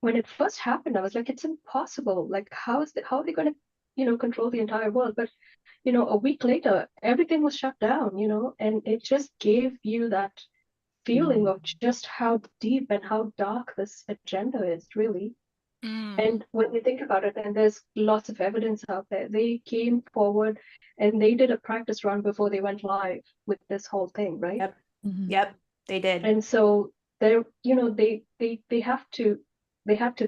when it first happened, I was like, it's impossible. Like, how are they going to, you know, control the entire world? But you know, a week later, everything was shut down, you know, and it just gave you that feeling of just how deep and how dark this agenda is, really. mm, And when you think about it, and there's lots of evidence out there, they came forward and they did a practice run before they went live with this whole thing, right? Yep. Yep. They did. And so they're, you know, they have to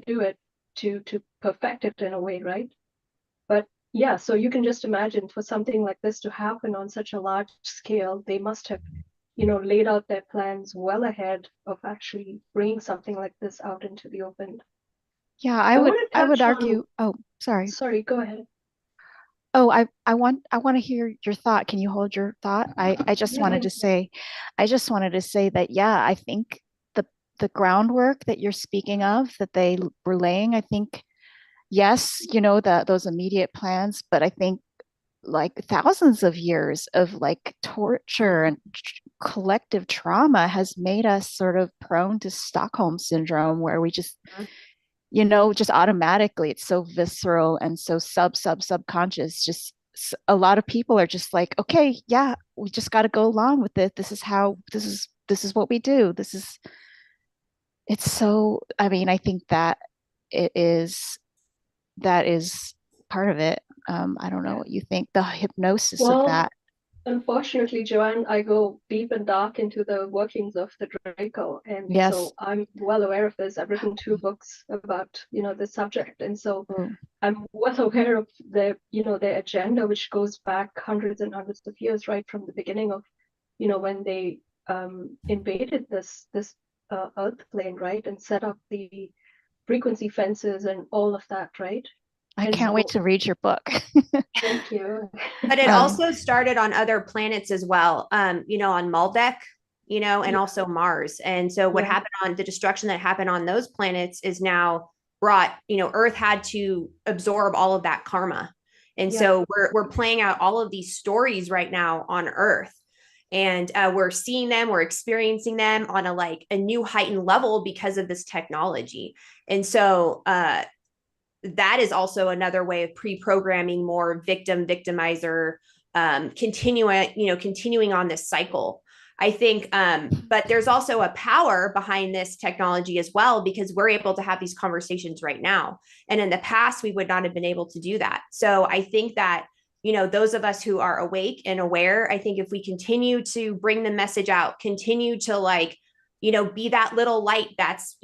do it to perfect it in a way, right? But yeah, so you can just imagine for something like this to happen on such a large scale, they must have, you know, laid out their plans well ahead of actually bringing something like this out into the open. Yeah, I want to I would touch on, argue. Oh, sorry. sorry, go ahead. Oh, I want to hear your thought. Can you hold your thought? I just wanted to say, that yeah, I think the groundwork that you're speaking of that they were laying, I think yes, you know, those immediate plans, but I think like thousands of years of like torture and collective trauma has made us sort of prone to Stockholm syndrome, where we just, you know, just automatically it's so visceral and so subconscious. Just a lot of people are just like, okay, yeah, we just got to go along with it. This is what we do. It's so, I mean, I think that it is, that is part of it. I don't know what you think, the hypnosis of Well, that. unfortunately, Joanne, I go deep and dark into the workings of the Draco, and Yes. so I'm well aware of this. I've written 2 books about, you know, this subject, and so I'm well aware of their, you know, their agenda, which goes back hundreds and hundreds of years, right from the beginning of, you know, when they invaded this Earth plane, right, and set up the frequency fences and all of that, right? I And can't so, wait to read your book. thank you. But it also started on other planets as well, you know, on Maldek, you know, and also Mars. And so what happened on the destruction that happened on those planets is now brought, you know, Earth had to absorb all of that karma. And so we're playing out all of these stories right now on Earth. And we're seeing them, we're experiencing them on a new heightened level because of this technology. And so that is also another way of pre-programming more victimizer, continuing on this cycle. I think, but there's also a power behind this technology as well, because we're able to have these conversations right now. And in the past, we would not have been able to do that. So I think that, you know, those of us who are awake and aware, I think if we continue to bring the message out, continue to be that little light that's,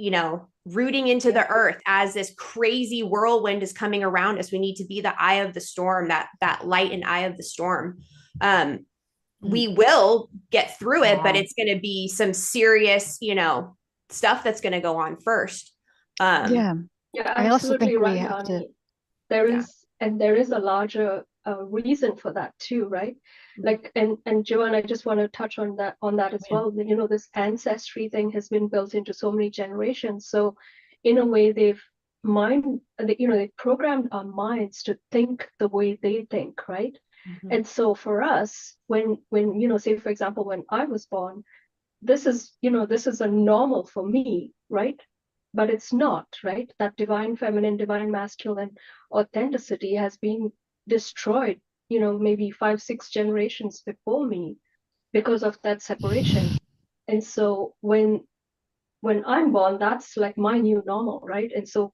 rooting into the earth as this crazy whirlwind is coming around us. We need to be the eye of the storm, that light and eye of the storm. We will get through it, but it's going to be some serious, stuff that's going to go on first. Yeah, I also think absolutely we right, have to. Ani. There is a larger reason for that too, right? Like, and Joanne, I just want to touch on that as well. This ancestry thing has been built into so many generations. So in a way, they've programmed our minds to think the way they think, right? And so for us, when say for example, when I was born, this is a normal for me, right? But it's not, right? That divine feminine, divine masculine authenticity has been destroyed, maybe 5-6 generations before me because of that separation. And so when I'm born, that's like my new normal, right? And so,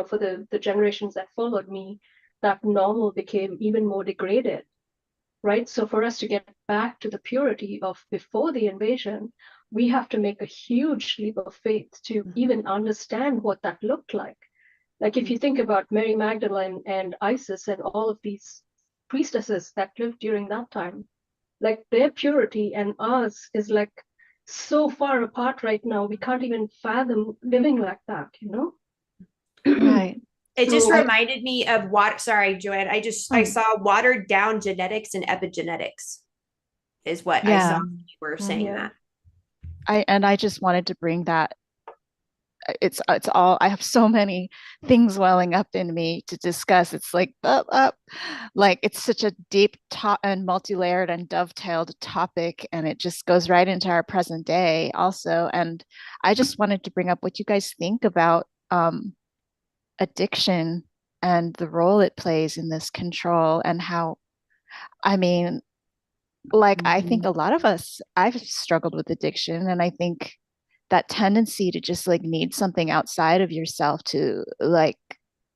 for the generations that followed me, that normal became even more degraded, right? So for us to get back to the purity of before the invasion, we have to make a huge leap of faith to even understand what that looked like. Like if you think about Mary Magdalene and Isis and all of these priestesses that lived during that time, like their purity and ours is like so far apart right now. We can't even fathom living like that, Right. It just reminded me of what, sorry, Joanne, I saw watered down genetics and epigenetics is what I saw when you were saying that. I just wanted to bring that. It's all, I have so many things welling up in me to discuss. It's like like it's such a deep and multi-layered and dovetailed topic, and it just goes right into our present day also. And I just wanted to bring up what you guys think about addiction and the role it plays in this control, and how, I mean, like, I think a lot of us, I've struggled with addiction, and I think that tendency to just like need something outside of yourself to like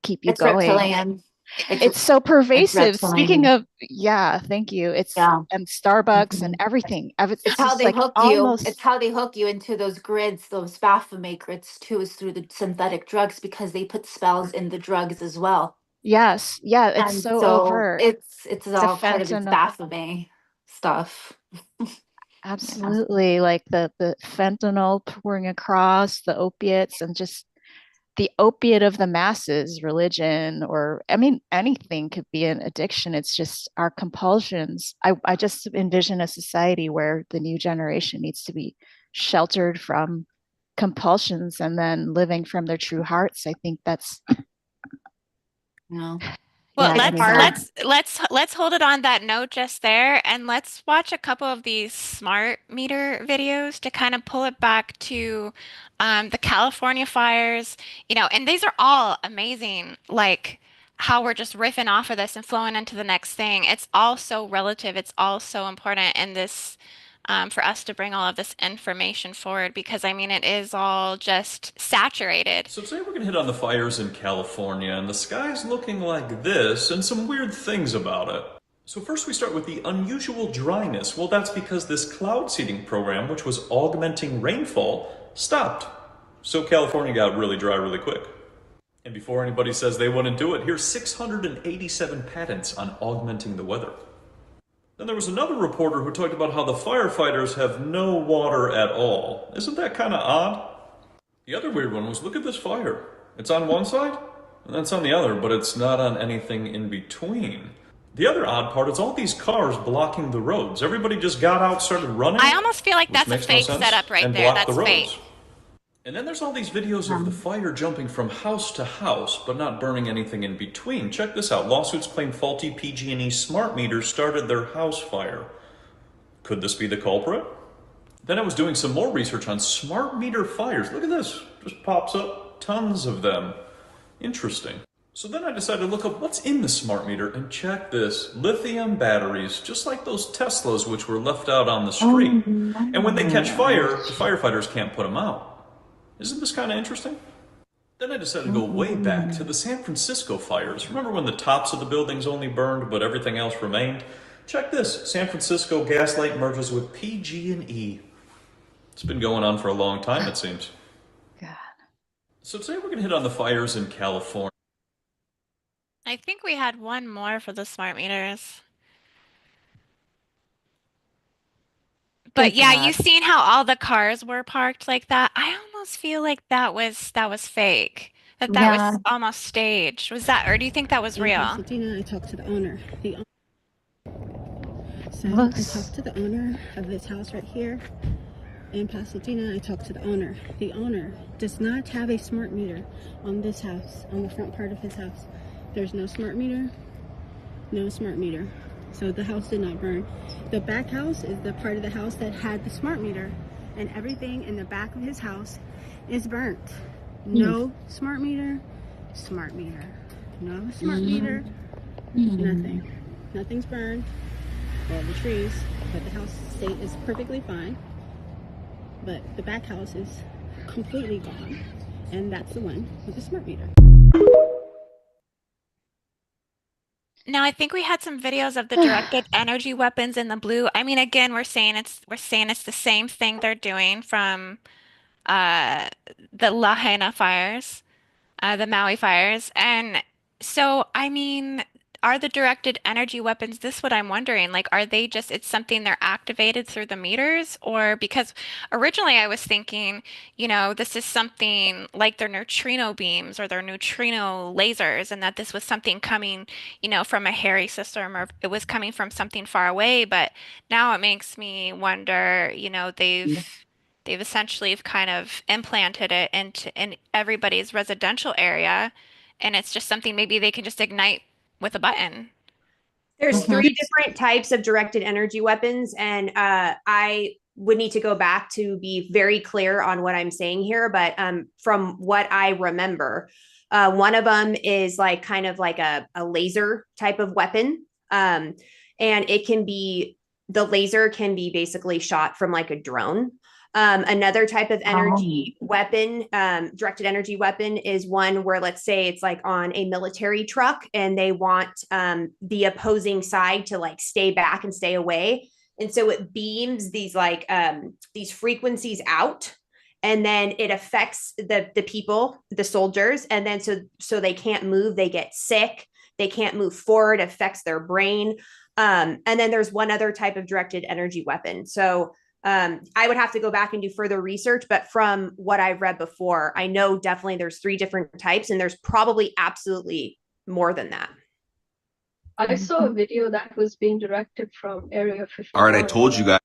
keep you going. Reptilian. It's so pervasive. Speaking reptilian. of, thank you. It's and Starbucks and everything. It's how they hook you. It's how they hook you into those grids, those Baphomet grids too, is through the synthetic drugs, because they put spells in the drugs as well. Yes. Yeah. It's And so so overt. it's all part of its Baphomet stuff. Absolutely. Like the fentanyl pouring across, the opiates, and just the opiate of the masses, religion, or I mean, anything could be an addiction. It's just our compulsions. I just envision a society where the new generation needs to be sheltered from compulsions and then living from their true hearts. I think that's Well, let's hold it on that note just there, and let's watch a couple of these smart meter videos to kind of pull it back to the California fires, and these are all amazing, like how we're just riffing off of this and flowing into the next thing. It's all so relative. It's all so important in this for us to bring all of this information forward, because I mean, it is all just saturated. So today we're going to hit on the fires in California, and the sky's looking like this, and some weird things about it. So first we start with the unusual dryness. Well, that's because this cloud seeding program, which was augmenting rainfall, stopped. So California got really dry really quick. And before anybody says they wouldn't do it, here's 687 patents on augmenting the weather. Then there was another reporter who talked about how the firefighters have no water at all. Isn't that kind of odd? The other weird one was, look at this fire. It's on one side, and then it's on the other, but it's not on anything in between. The other odd part is all these cars blocking the roads. Everybody just got out, started running. I almost feel like that's a fake setup right there. That's fake. And then there's all these videos of the fire jumping from house to house, but not burning anything in between. Check this out. Lawsuits claim faulty PG&E smart meters started their house fire. Could this be the culprit? Then I was doing some more research on smart meter fires. Look at this. Just pops up. Tons of them. Interesting. So then I decided to look up what's in the smart meter, and check this. Lithium batteries, just like those Teslas which were left out on the street. And when they catch fire, the firefighters can't put them out. Isn't this kind of interesting? Then I decided to go way back to the San Francisco fires. Remember when the tops of the buildings only burned, but everything else remained? Check this. San Francisco gaslight merges with PG&E. It's been going on for a long time, it seems. God. So today we're going to hit on the fires in California. I think we had one more for the smart meters. But Thank yeah, God. you seen how all the cars were parked like that? I almost feel like that was fake. That Yeah. was almost staged. Was that, or do you think that was In real? Pasadena, I talked to the owner. So I Looks- talked to the owner of this house right here. In Pasadena, I talked to the owner. The owner does not have a smart meter on this house, on the front part of his house. There's no smart meter, no smart meter. So the house did not burn. The back house is the part of the house that had the smart meter, and everything in the back of his house is burnt. No smart meter, smart meter. No smart meter, nothing. Nothing's burned. Well, the trees, but the house state is perfectly fine. But the back house is completely gone, and that's the one with the smart meter. Now, I think we had some videos of the directed energy weapons in the blue. I mean, again, we're saying it's the same thing they're doing from the Lahaina fires, the Maui fires. And so, I mean, are the directed energy weapons this what I'm wondering? Like, are they just, it's something they're activated through the meters? Or because originally I was thinking, this is something like their neutrino beams or their neutrino lasers, and that this was something coming, from a Harry system, or it was coming from something far away. But now it makes me wonder, they've essentially kind of implanted it in everybody's residential area, and it's just something maybe they can just ignite with a button. There's three different types of directed energy weapons, and I would need to go back to be very clear on what I'm saying here. But from what I remember, one of them is like kind of like a laser type of weapon, and the laser can be basically shot from like a drone. Another type of energy weapon, directed energy weapon, is one where, let's say it's like on a military truck and they want the opposing side to like stay back and stay away. And so it beams these these frequencies out, and then it affects the people, the soldiers. And then so they can't move, they get sick, they can't move forward, affects their brain. And then there's one other type of directed energy weapon. So I would have to go back and do further research, but from what I've read before, I know definitely there's three different types, and there's probably absolutely more than that. I saw a video that was being directed from Area 51. All right, I told you guys.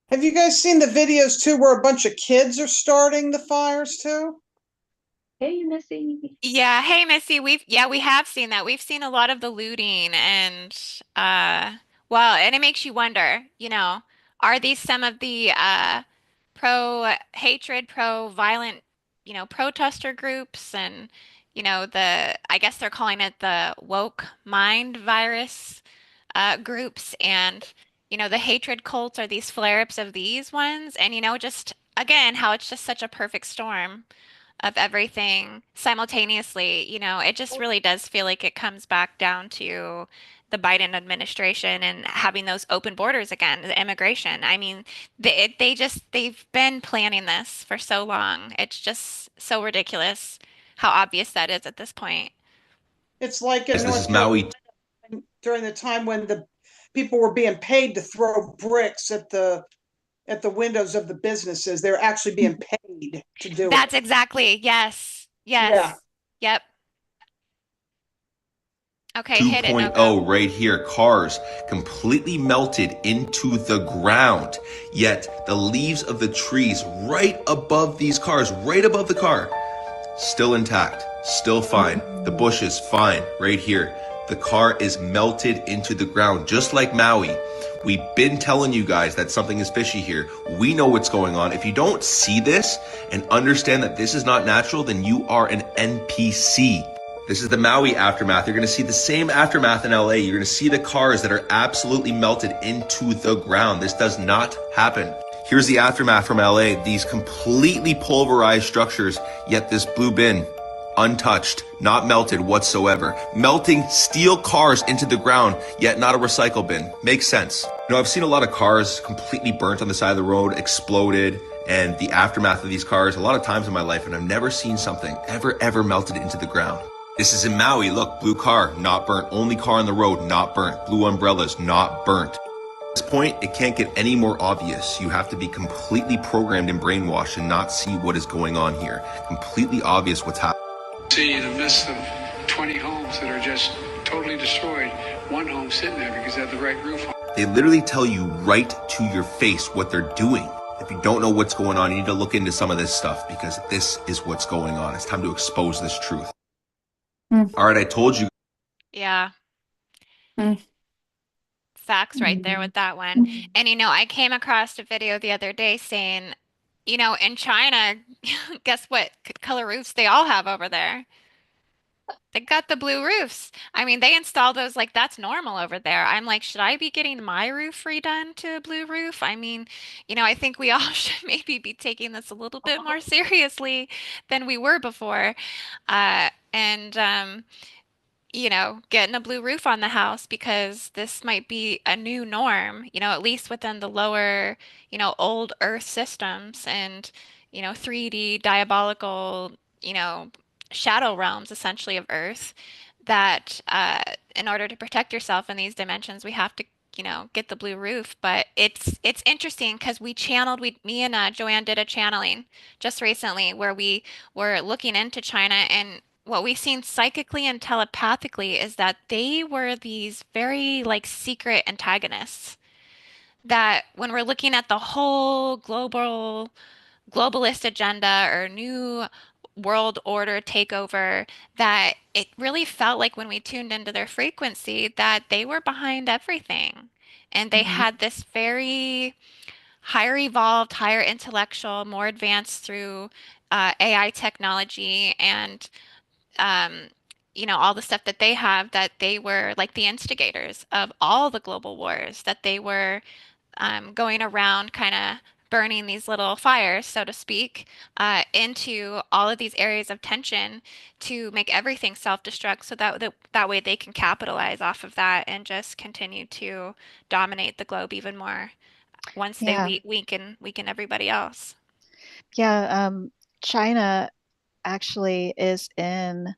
Have you guys seen the videos too where a bunch of kids are starting the fires too? Hey, Missy. Yeah, hey Missy, we have seen that. We've seen a lot of the looting, and and it makes you wonder, are these some of the pro-hatred, pro-violent, protester groups, and I guess they're calling it the woke mind virus groups, and the hatred cults are these flare-ups of these ones, and just again how it's just such a perfect storm of everything simultaneously. It just really does feel like it comes back down to the Biden administration and having those open borders again, the immigration. I mean, they've been planning this for so long. It's just so ridiculous how obvious that is at this point. It's like in This North is Maui. Carolina during the time when the people were being paid to throw bricks at the windows of the businesses. They're actually being paid to do it. That's exactly, yes. Yeah. Yep. Okay, hit it, 2.0 Noko. right here. Cars completely melted into the ground. Yet the leaves of the trees right above these cars, right above the car, still intact, still fine. The bushes, fine, right here. The car is melted into the ground, just like Maui. We've been telling you guys that something is fishy here. We know what's going on. If you don't see this and understand that this is not natural, then you are an NPC. This is the Maui aftermath. You're going to see the same aftermath in LA. You're going to see the cars that are absolutely melted into the ground. This does not happen. Here's the aftermath from LA. These completely pulverized structures, yet this blue bin, untouched, not melted whatsoever. Melting steel cars into the ground, yet not a recycle bin. Makes sense. I've seen a lot of cars completely burnt on the side of the road, exploded, and the aftermath of these cars a lot of times in my life, and I've never seen something ever melted into the ground. This is in Maui. Look, blue car, not burnt. Only car on the road, not burnt. Blue umbrellas, not burnt. At this point, it can't get any more obvious. You have to be completely programmed and brainwashed and not see what is going on here. Completely obvious what's happening. See, in the midst of 20 homes that are just totally destroyed, one home sitting there because they have the right roof on. They literally tell you right to your face what they're doing. If you don't know what's going on, you need to look into some of this stuff because this is what's going on. It's time to expose this truth. All right, I told you. Yeah. Facts right there with that one. And I came across a video the other day saying, in China, guess what color roofs they all have over there? They got the blue roofs. I mean, they installed those like that's normal over there. I'm like, should I be getting my roof redone to a blue roof? I mean, I think we all should maybe be taking this a little bit more seriously than we were before. And getting a blue roof on the house because this might be a new norm, at least within the lower, old Earth systems and, 3D diabolical, shadow realms essentially of Earth that in order to protect yourself in these dimensions, we have to, get the blue roof. But it's interesting because me and Joanne did a channeling just recently where we were looking into China and what we've seen psychically and telepathically is that they were these very like secret antagonists that when we're looking at the whole globalist agenda or new world order takeover, that it really felt like when we tuned into their frequency that they were behind everything. And they had this very higher evolved, higher intellectual, more advanced through AI technology and um, all the stuff that they have, that they were like the instigators of all the global wars, that they were going around kind of burning these little fires, so to speak, into all of these areas of tension to make everything self-destruct so that way they can capitalize off of that and just continue to dominate the globe even more once they Yeah. weaken everybody else. Yeah, China actually is in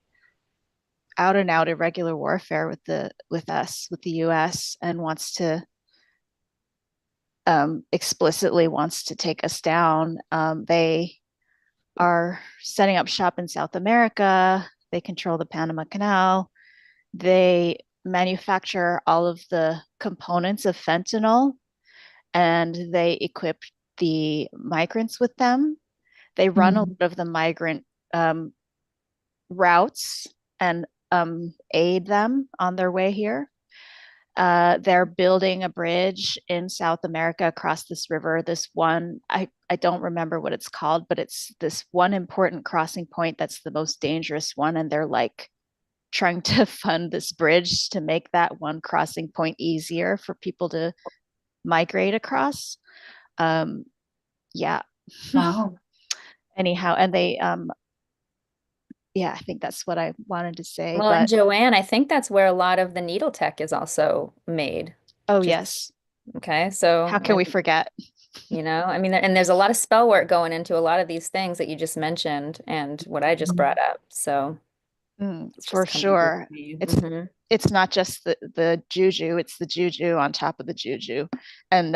out and out irregular warfare with the US, and wants to explicitly wants to take us down. They are setting up shop in South America. They control the Panama Canal. They manufacture all of the components of fentanyl, and they equip the migrants with them. They run a lot of the migrant routes and aid them on their way here. They're building a bridge in South America across this river. This one, I don't remember what it's called, but it's this one important crossing point that's the most dangerous one. And they're like trying to fund this bridge to make that one crossing point easier for people to migrate across. Yeah. Wow. Anyhow, and they yeah, I think that's what I wanted to say. Well, and But Joanne, I think that's where a lot of the needle tech is also made. oh Just- yes, Okay, so how can we forget? I mean, and there's a lot of spell work going into a lot of these things that you just mentioned and what I just brought up. So it's For just coming through sure. for me. It's Mhm. it's not just the juju, it's the juju on top of the juju. And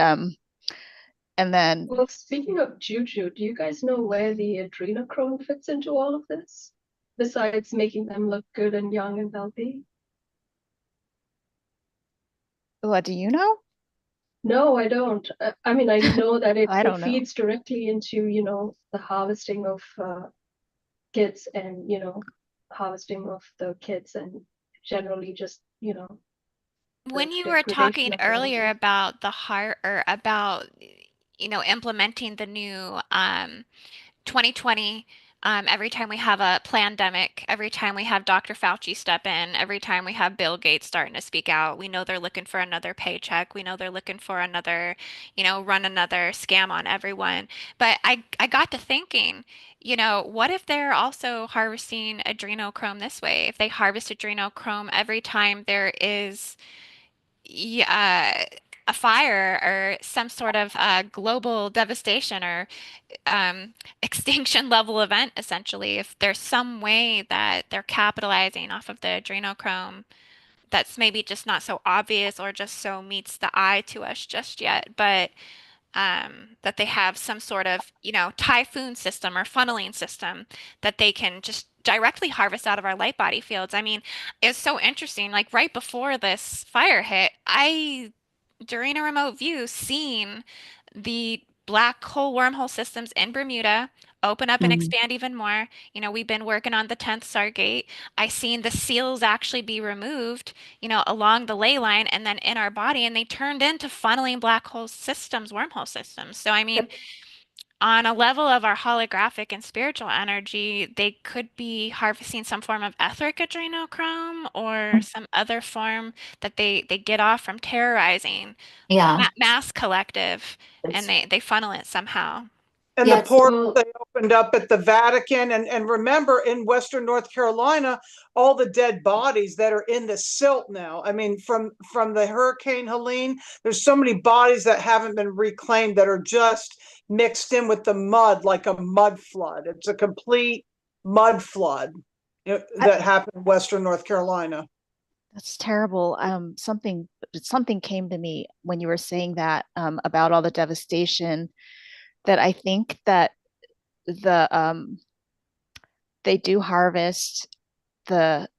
then Well, speaking of juju, do you guys know where the adrenochrome fits into all of this? Besides making them look good and young and healthy? what do you know? No, I don't. I mean, I know that I it don't know. feeds directly into, the harvesting of kids and, harvesting of the kids and generally just, When the you were degradation talking of earlier everything. about the heart or about, implementing the new 2020, every time we have a pandemic, every time we have Dr. Fauci step in, every time we have Bill Gates starting to speak out, we know they're looking for another paycheck. We know they're looking for another, run another scam on everyone. But I got to thinking, what if they're also harvesting adrenochrome this way? If they harvest adrenochrome every time there is, yeah, a fire or some sort of global devastation or extinction level event, essentially, if there's some way that they're capitalizing off of the adrenochrome that's maybe just not so obvious or just so meets the eye to us just yet, but that they have some sort of, typhoon system or funneling system that they can just directly harvest out of our light body fields. I mean, it's so interesting. Like right before this fire hit, during a remote view, seen the black hole wormhole systems in Bermuda open up and expand even more. We've been working on the 10th Stargate. I seen the seals actually be removed, along the ley line and then in our body, and they turned into funneling black hole systems, wormhole systems. So, I mean, on a level of our holographic and spiritual energy, they could be harvesting some form of etheric adrenochrome or some other form that they get off from terrorizing Yeah. mass collective, and they funnel it somehow. And the portal they opened up at the Vatican, and remember, in Western North Carolina, all the dead bodies that are in the silt now. I mean, from the Hurricane Helene, there's so many bodies that haven't been reclaimed that are just mixed in with the mud, like a mud flood. It's a complete mud flood that happened in Western North Carolina. That's terrible. Something came to me when you were saying that about all the devastation, that I think that they do harvest that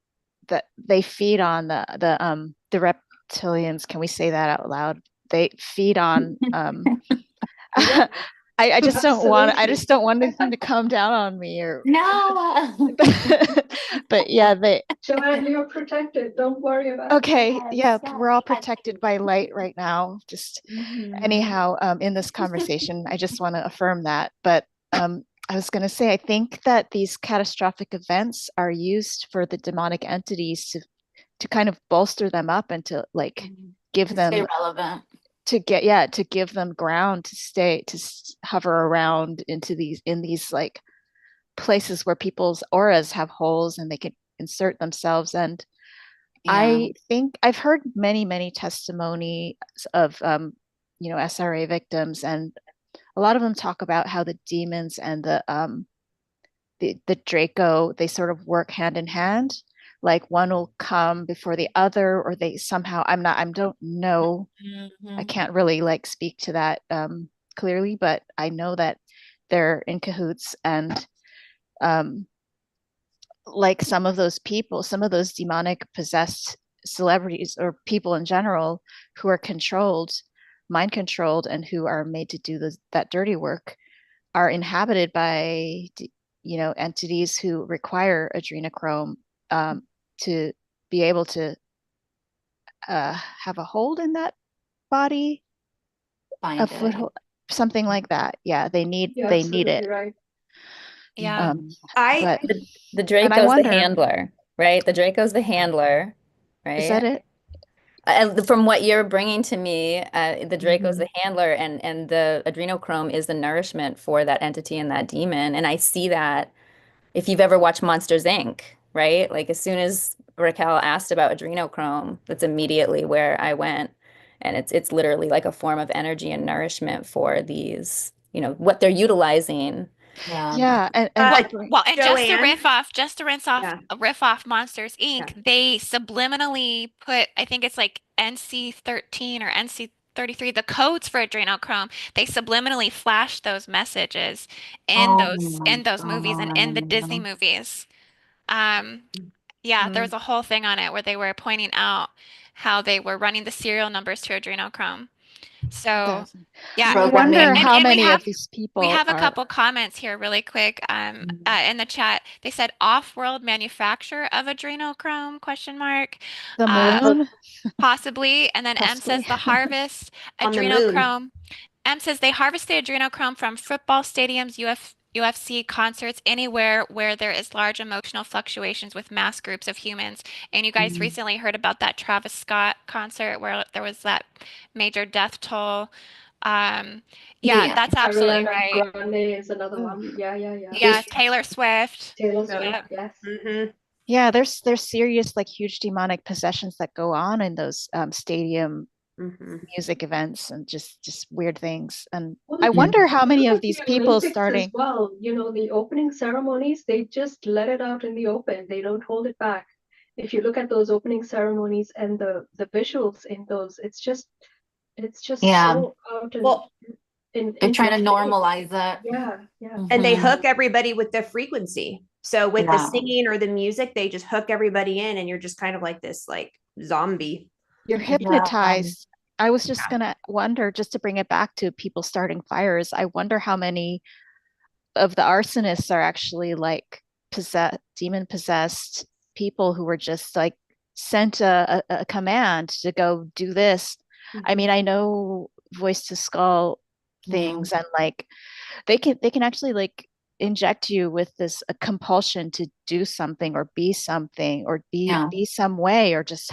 they feed on the reptilians. Can we say that out loud? They feed on I just don't want them to come down on me or no. but yeah, Joanne, you're protected. Don't worry about okay. it. Yeah, we're all protected by light right now. Just anyhow, in this conversation, I just want to affirm that. But I was going to say, I think that these catastrophic events are used for the demonic entities to kind of bolster them up and to give them stay relevant, to give them ground to hover around in these like places where people's auras have holes and they can insert themselves. And I think I've heard many testimonies of SRA victims, and a lot of them talk about how the demons and the Draco, they sort of work hand in hand. Like one will come before the other, or they somehow, I don't know. I can't really speak to that clearly, but I know that they're in cahoots. And some of those people, some of those demonic possessed celebrities or people in general who are mind controlled, and who are made to do that dirty work, are inhabited by entities who require adrenochrome to be able to have a hold in that body, a foothold, something like that. Yeah, they need it. Right. Yeah. The Draco's the handler, right? The Draco's the handler, right? Is that it? From what you're bringing to me, the Draco's the handler, and the adrenochrome is the nourishment for that entity and that demon. And I see that if you've ever watched Monsters, Inc., right? Like as soon as Racquell asked about adrenochrome, that's immediately where I went. And it's literally like a form of energy and nourishment for these, what they're utilizing. Yeah. And Joanne, just to riff off Monsters Inc., they subliminally put, I think it's like NC-13 or NC-33, the codes for adrenochrome. They subliminally flashed those messages in those movies and in the Disney movies. There's a whole thing on it where they were pointing out how they were running the serial numbers to adrenochrome. So, I wonder how many of these people. We have a couple comments here really quick in the chat. They said off-world manufacture of adrenochrome, ? The moon? Possibly. And then M says the harvest adrenochrome. M says they harvest the adrenochrome from football stadiums, UFC concerts, anywhere where there is large emotional fluctuations with mass groups of humans. And you guys recently heard about that Travis Scott concert where there was that major death toll. That's absolutely right. Grande is another one. Yeah, Taylor Swift. Yes. Yeah, there's serious huge demonic possessions that go on in those stadium music events and just weird things. And Well, I if you wonder how many look of at these the people Olympics as starting. well, you know, the opening ceremonies, they just let it out in the open. They don't hold it back. If you look at those opening ceremonies and the visuals in those, it's just Yeah. so out and Well, They're trying to in your face. normalize it. Yeah, yeah. and they Mhm. hook everybody with the frequency. So with the Yeah. singing or the music, they just hook everybody in, and you're just kind of like this like zombie. You're hypnotized. I was just gonna wonder, just to bring it back to people starting fires, I wonder how many of the arsonists are actually like demon possessed people who were just like sent a command to go do this. I mean, I know voice to skull things, and like they can actually like inject you with this a compulsion to do something or be something or be some way or just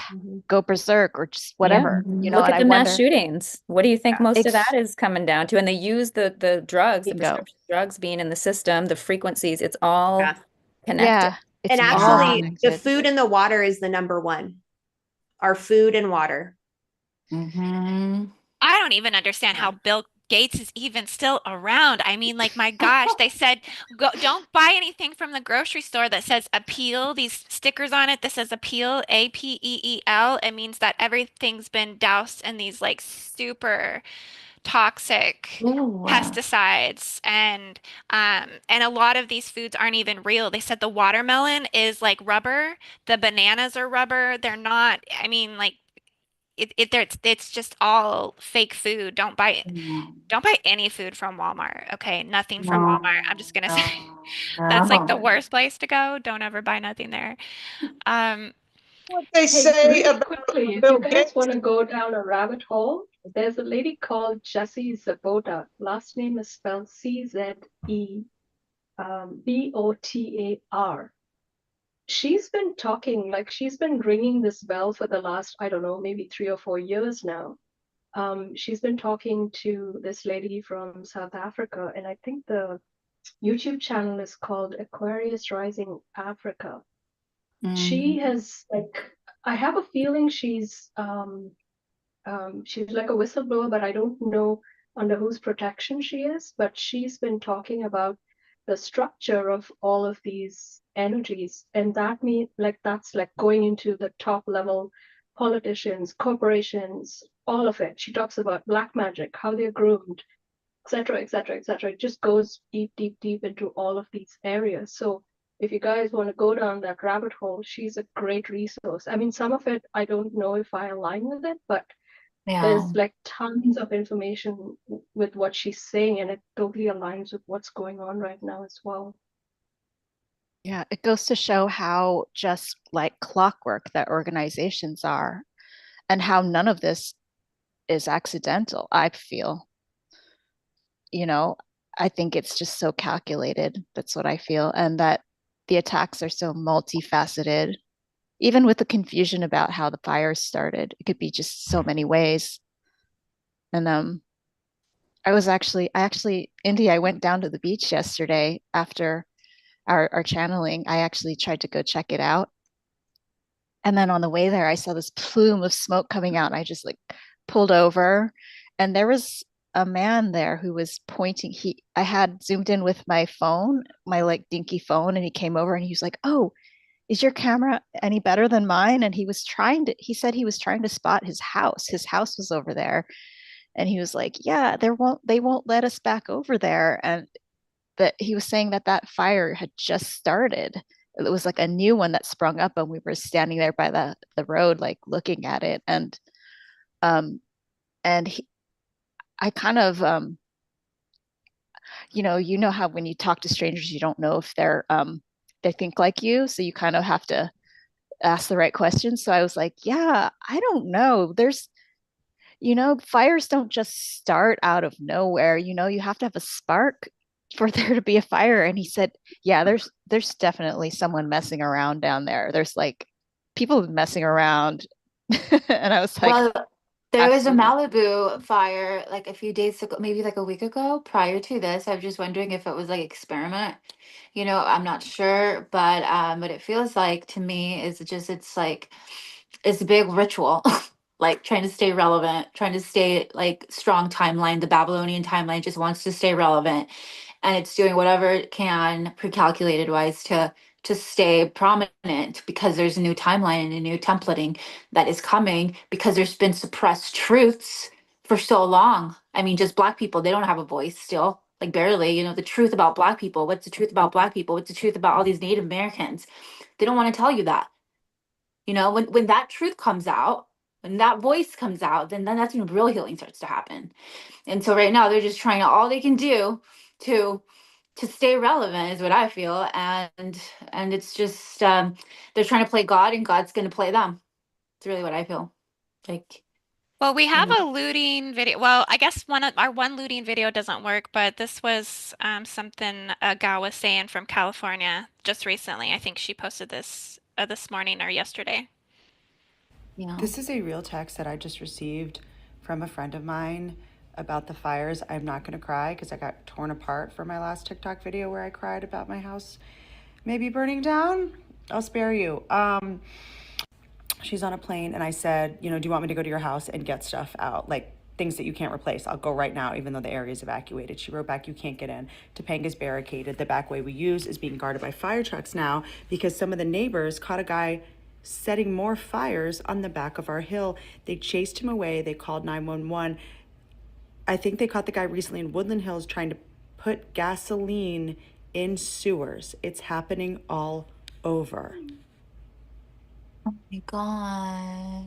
go berserk or just whatever, you know. Look And at I the mass wonder, shootings. What do you think most of that Ex- is coming down to? And they use the drugs, the bingo. prescription drugs being in the system, the frequencies, it's all connected. Yeah, it's And all actually, the connected. food and the water is the number one. Our food and water. I don't even understand how Bill Gates is even still around. I mean, like, my gosh, they said, don't buy anything from the grocery store that says appeal, these stickers on it that says appeal, APEEL. It means that everything's been doused in these like super toxic pesticides, and a lot of these foods aren't even real. They said the watermelon is like rubber, the bananas are rubber. They're not, I mean, like it's just all fake food. Don't buy any food from Walmart. Okay, nothing from Walmart. I'm just gonna say that's like the worst place to go. Don't ever buy nothing there. What they Hey, say really about quickly, if Bill you guys Gates. want to go down a rabbit hole, there's a lady called Jessie Zabota. Last name is spelled CzeBotar. She's been talking, like she's been ringing this bell for the last, I don't know, maybe 3 or 4 years now. She's been talking to this lady from South Africa, and I think the YouTube channel is called Aquarius Rising Africa. She has like, I have a feeling she's like a whistleblower, but I don't know under whose protection she is. But she's been talking about the structure of all of these energies, and that means like that's like going into the top level politicians, corporations, all of it. She talks about black magic, how they're groomed, etc., etc., etc. It just goes deep, deep, deep into all of these areas. So if you guys want to go down that rabbit hole, she's a great resource. I mean, some of it I don't know if I align with it, but there's like tons of information with what she's saying, and it totally aligns with what's going on right now as well. Yeah, it goes to show how just like clockwork that organizations are, and how none of this is accidental, I feel. You know, I think it's just so calculated. That's what I feel. And that the attacks are so multifaceted, even with the confusion about how the fires started. It could be just so many ways. And Indy, I went down to the beach yesterday after our channeling. I actually tried to go check it out. And then on the way there, I saw this plume of smoke coming out, and I just like pulled over, and there was a man there who was pointing. I had zoomed in with my phone, my like dinky phone, and he came over and he was like, "Oh, is your camera any better than mine?" And he said he was trying to spot his house. His house was over there. And he was like, "Yeah, they won't let us back over there." And that he was saying that that fire had just started. It was like a new one that sprung up, and we were standing there by the road, like looking at it. Um, and I kind of, you know how when you talk to strangers, you don't know if they think like you, so you kind of have to ask the right questions. So I was like, "Yeah, I don't know. Fires don't just start out of nowhere. You have to have a spark for there to be a fire." And he said, "Yeah, there's definitely someone messing around down there. There's like people messing around." And I was like, Well, there was a absolutely. Malibu fire like a few days ago, maybe like a week ago prior to this. I was just wondering if it was like experiment. I'm not sure, but what it feels like to me is just it's like it's a big ritual. like trying to stay relevant, trying to stay like strong timeline. The Babylonian timeline just wants to stay relevant, and it's doing whatever it can pre-calculated wise to stay prominent, because there's a new timeline and a new templating that is coming, because there's been suppressed truths for so long. I mean, just Black people, they don't have a voice still, like barely. You know, the truth about Black people, what's the truth about Black people, what's the truth about all these Native Americans? They don't want to tell you that. You know, when that truth comes out, when that voice comes out, then that's when real healing starts to happen. And so right now they're just trying all they can do to stay relevant, is what I feel. And it's just they're trying to play God, and God's going to play them. It's really what I feel like. Well, we have a looting video. Well, I guess our one looting video doesn't work, but this was something a gal was saying from California just recently. I think she posted this this morning or yesterday. Yeah. This is a real text that I just received from a friend of mine about the fires. I'm not going to cry because I got torn apart for my last TikTok video where I cried about my house maybe burning down. I'll spare you. She's on a plane, and I said, you know, do you want me to go to your house and get stuff out? Like things that you can't replace. I'll go right now, even though the area is evacuated. She wrote back, you can't get in. Topanga's barricaded. The back way we use is being guarded by fire trucks now because some of the neighbors caught a guy setting more fires on the back of our hill. They chased him away. They called 911. I think they caught the guy recently in Woodland Hills trying to put gasoline in sewers. It's happening all over. Oh my God.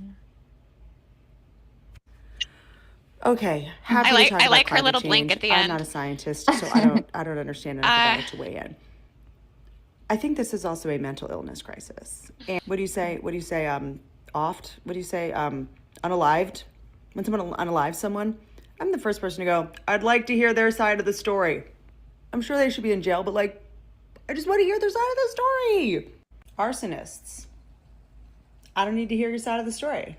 Okay, I like her little blink at the end. I'm not a scientist, so I don't understand enough about it to weigh in. I think this is also a mental illness crisis. And what do you say? Oft? What do you say? Unalived? When someone unalives someone, I'm the first person to go, I'd like to hear their side of the story. I'm sure they should be in jail, but like, I just want to hear their side of the story. Arsonists. I don't need to hear your side of the story.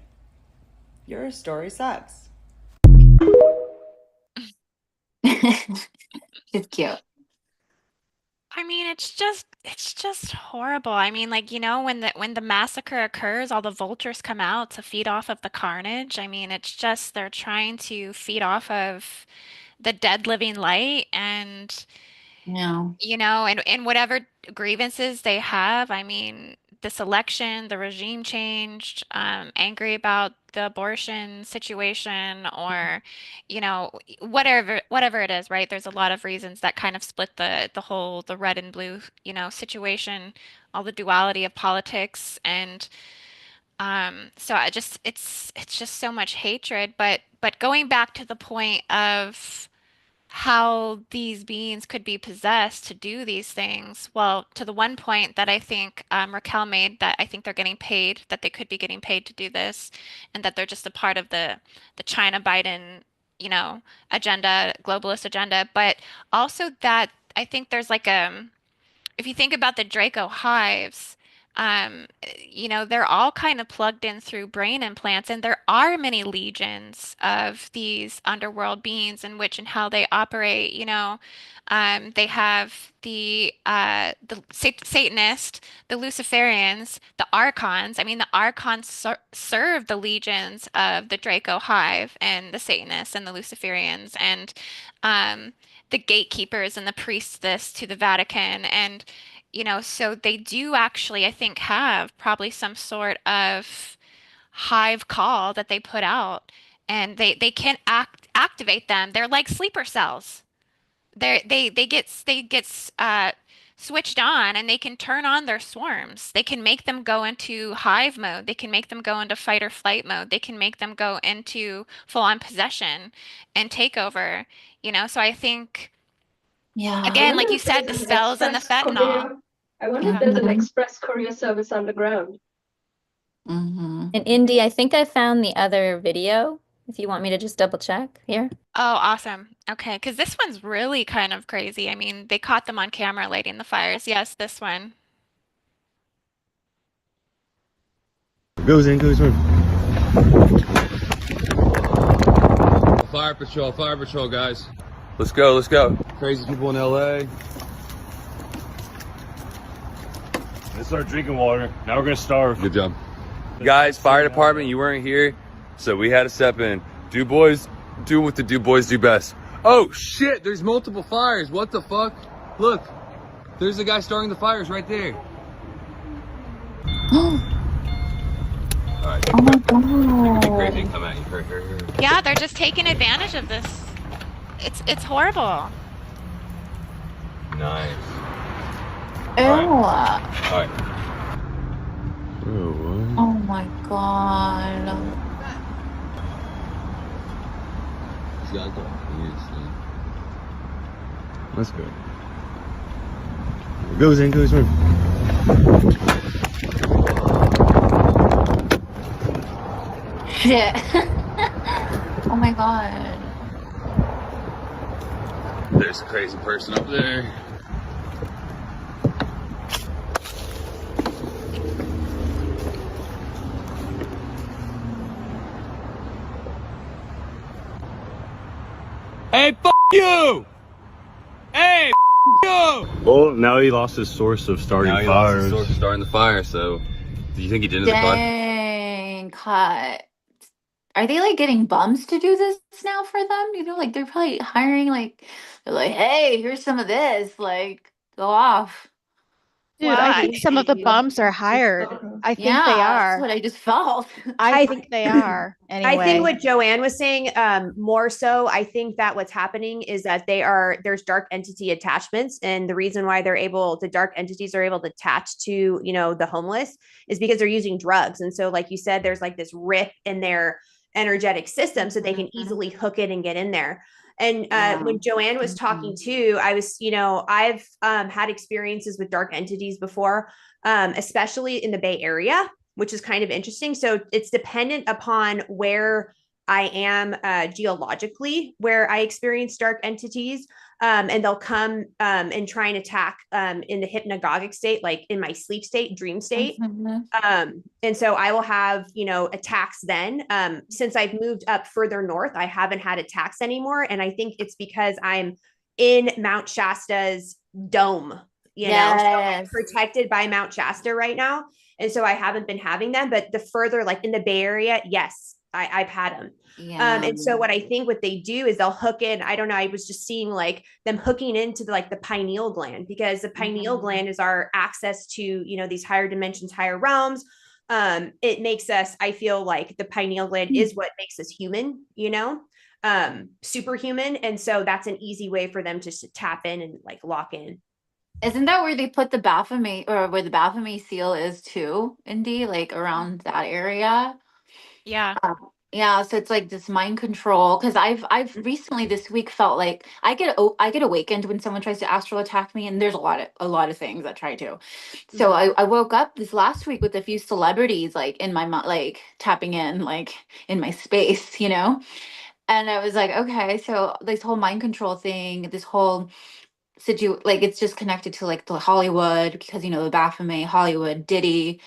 Your story sucks. It's cute. I mean, it's just horrible. I mean, like, you know, when the massacre occurs, all the vultures come out to feed off of the carnage. I mean, it's just they're trying to feed off of the dead living light, and Yeah. you know, and whatever grievances they have. I mean, this election, the regime changed, angry about the abortion situation, or, you know, whatever it is, right? There's a lot of reasons that kind of split the red and blue, you know, situation, all the duality of politics, and so it's just so much hatred. But going back to the point of how these beings could be possessed to do these things. Well, to the one point that I think Racquell made, that I think they're getting paid, that they could be getting paid to do this, and that they're just a part of the China Biden, you know, agenda, globalist agenda. But also that I think there's like if you think about the Draco hives, um, you know, they're all kind of plugged in through brain implants, and there are many legions of these underworld beings in which and how they operate. You know, they have the Satanist, the Luciferians, the Archons. I mean, the Archons serve the legions of the Draco hive and the Satanists and the Luciferians, and the gatekeepers and the priestess to the Vatican. And you know, so they do actually, I think, have probably some sort of hive call that they put out, and they can activate them. They're like sleeper cells. They get switched on, and they can turn on their swarms. They can make them go into hive mode. They can make them go into fight or flight mode. They can make them go into full-on possession and takeover. You know, so I think. Yeah. Again, like you said, the spells and the fentanyl. I wonder if there's an express courier service underground. Mm-hmm. And Indy, I think I found the other video, if you want me to just double check here. Oh, awesome. Okay, because this one's really kind of crazy. I mean, they caught them on camera lighting the fires. Yes, this one. Goes in. Fire patrol, guys. Let's go. Crazy people in LA. This is our drinking water. Now we're gonna starve. Good job. Guys, fire department, you weren't here. So we had to step in. Do boys do what the do boys do best. Oh shit, there's multiple fires. What the fuck? Look, there's the guy starting the fires right there. All right. Oh my It could be crazy God. and come at you. Here. Yeah, they're just taking advantage of this. It's horrible. Nice. Ew. All right. Oh, what? Oh my God. That's good. It goes in. Shit. Oh my God. There's a crazy person up there. Hey, f you! Hey, you! Well, now he lost his source of starting Now he fires. lost his source of starting the fire, so do you think he did it in the fire? Dang, cut. Are they like getting bums to do this now for them? You know, like they're probably hiring they're like, hey, here's some of this. Like, go off. Dude, I think some of the Please. bums are hired. I think Yeah, they that's are. what I just felt. I think they are. Anyway. I think what Joanne was saying, more so, I think that what's happening is that there's dark entity attachments. And the reason why the dark entities are able to attach to, the homeless is because they're using drugs. And so, like you said, there's like this rip in their energetic system so they can easily hook it and get in there. And when Joanne was talking too, I was, I've had experiences with dark entities before, especially in the Bay Area, which is kind of interesting. So it's dependent upon where I am geologically, where I experience dark entities. And they'll come and try and attack in the hypnagogic state, like in my sleep state, dream state. And so I will have, attacks then. Since I've moved up further north, I haven't had attacks anymore. And I think it's because I'm in Mount Shasta's dome, so I'm protected by Mount Shasta right now. And so I haven't been having them, but the further, like in the Bay Area, yes, I've had them. And so what I think what they do is they'll hook in. I don't know. I was just seeing like them hooking into the pineal gland, because the pineal gland is our access to, these higher dimensions, higher realms. It makes us, I feel like the pineal gland is what makes us human, superhuman. And so that's an easy way for them to tap in and like lock in. Isn't that where they put the Baphomet, or where the Baphomet seal is too, Indy, like around that area? Yeah. Yeah, so it's like this mind control, because I've recently this week felt like I get awakened when someone tries to astral attack me, and there's a lot of things that try to. So I woke up this last week with a few celebrities like in my like tapping in like in my space, and I was like, okay, so this whole mind control thing, this whole like it's just connected to like the Hollywood, because the Baphomet, Hollywood, Diddy,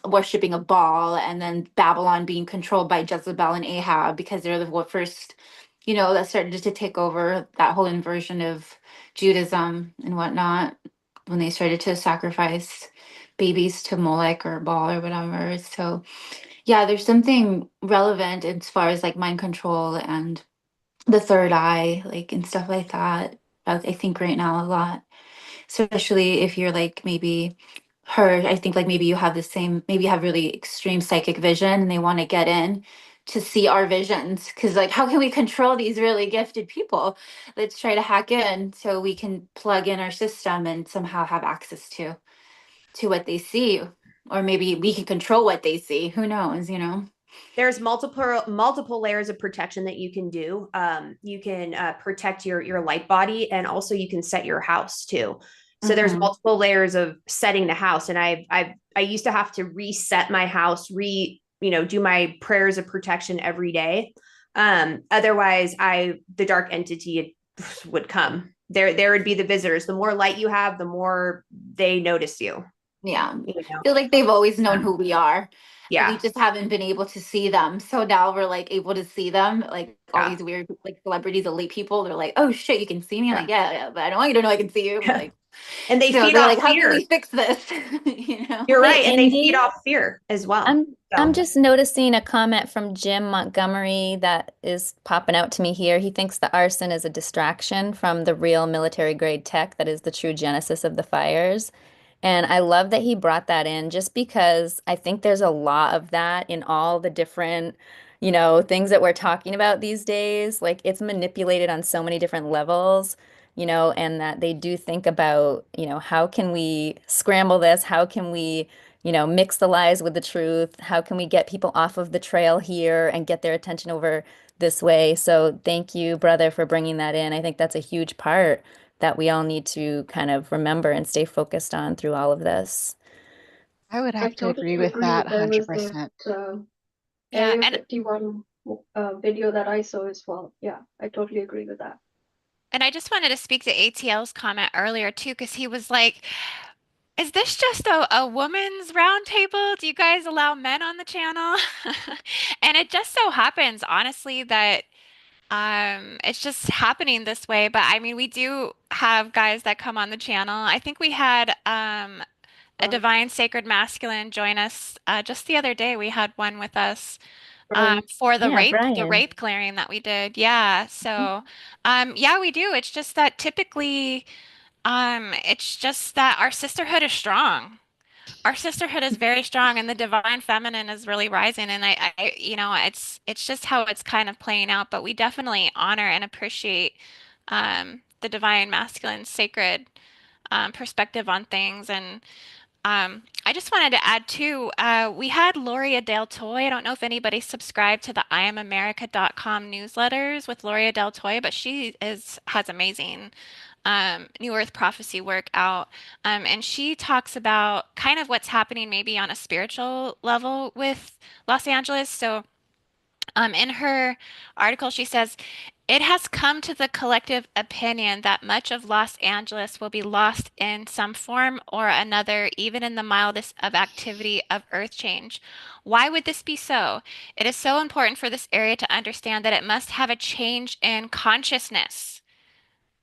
worshipping a ball, and then Babylon being controlled by Jezebel and Ahab, because they're the first, that started to take over that whole inversion of Judaism and whatnot, when they started to sacrifice babies to Molech or Baal or whatever. So yeah, there's something relevant as far as like mind control and the third eye, like, and stuff like that. I think right now a lot, especially if you're like maybe her. I think like maybe you have maybe you have really extreme psychic vision, and they want to get in to see our visions, because like, how can we control these really gifted people? Let's try to hack in so we can plug in our system and somehow have access to what they see, or maybe we can control what they see. Who knows? There's multiple layers of protection that you can do. You can protect your light body, and also you can set your house too. So there's multiple layers of setting the house. And I used to have to reset my house, do my prayers of protection every day. Otherwise the dark entity would come. There would be the visitors. The more light you have, the more they notice you. Yeah. I feel like they've always known who we are. We just haven't been able to see them. So now we're like able to see them, like all these weird like celebrities, elite people. They're like, oh shit, you can see me. Like, yeah, but I don't want you to know I can see you. Like, and they so feed they're off like, how can fear. we fix this? You know? You're Hey, right, and they feed Indy, off fear as well. I'm just noticing a comment from Jim Montgomery that is popping out to me here. He thinks the arson is a distraction from the real military grade tech that is the true genesis of the fires. And I love that he brought that in just because I think there's a lot of that in all the different, things that we're talking about these days. Like it's manipulated on so many different levels, and that they do think about, how can we scramble this? How can we mix the lies with the truth? How can we get people off of the trail here and get their attention over this way? So thank you, brother, for bringing that in. I think that's a huge part that we all need to kind of remember and stay focused on through all of this. I would I have to totally agree with that There was that 100%. Area 51 video that I saw as well. Yeah, I totally agree with that. And I just wanted to speak to ATL's comment earlier too, because he was like, is this just a woman's roundtable? Do you guys allow men on the channel? And it just so happens, honestly, that it's just happening this way. But I mean, we do have guys that come on the channel. I think we had a divine sacred masculine join us just the other day. We had one with us for the Yeah, rape, the Brian. rape clearing that we did. Yeah. So, yeah, we do. It's just that typically, it's just that our sisterhood is strong. Our sisterhood is very strong, and the divine feminine is really rising. And it's just how it's kind of playing out. But we definitely honor and appreciate the divine masculine sacred perspective on things. And I just wanted to add too, we had Loria Del Toy. I don't know if anybody subscribed to the IamAmerica.com newsletters with Loria Del Toy, but has amazing New Earth prophecy work out. And she talks about kind of what's happening maybe on a spiritual level with Los Angeles. So in her article, she says, it has come to the collective opinion that much of Los Angeles will be lost in some form or another, even in the mildest of activity of earth change. Why would this be so? It is so important for this area to understand that it must have a change in consciousness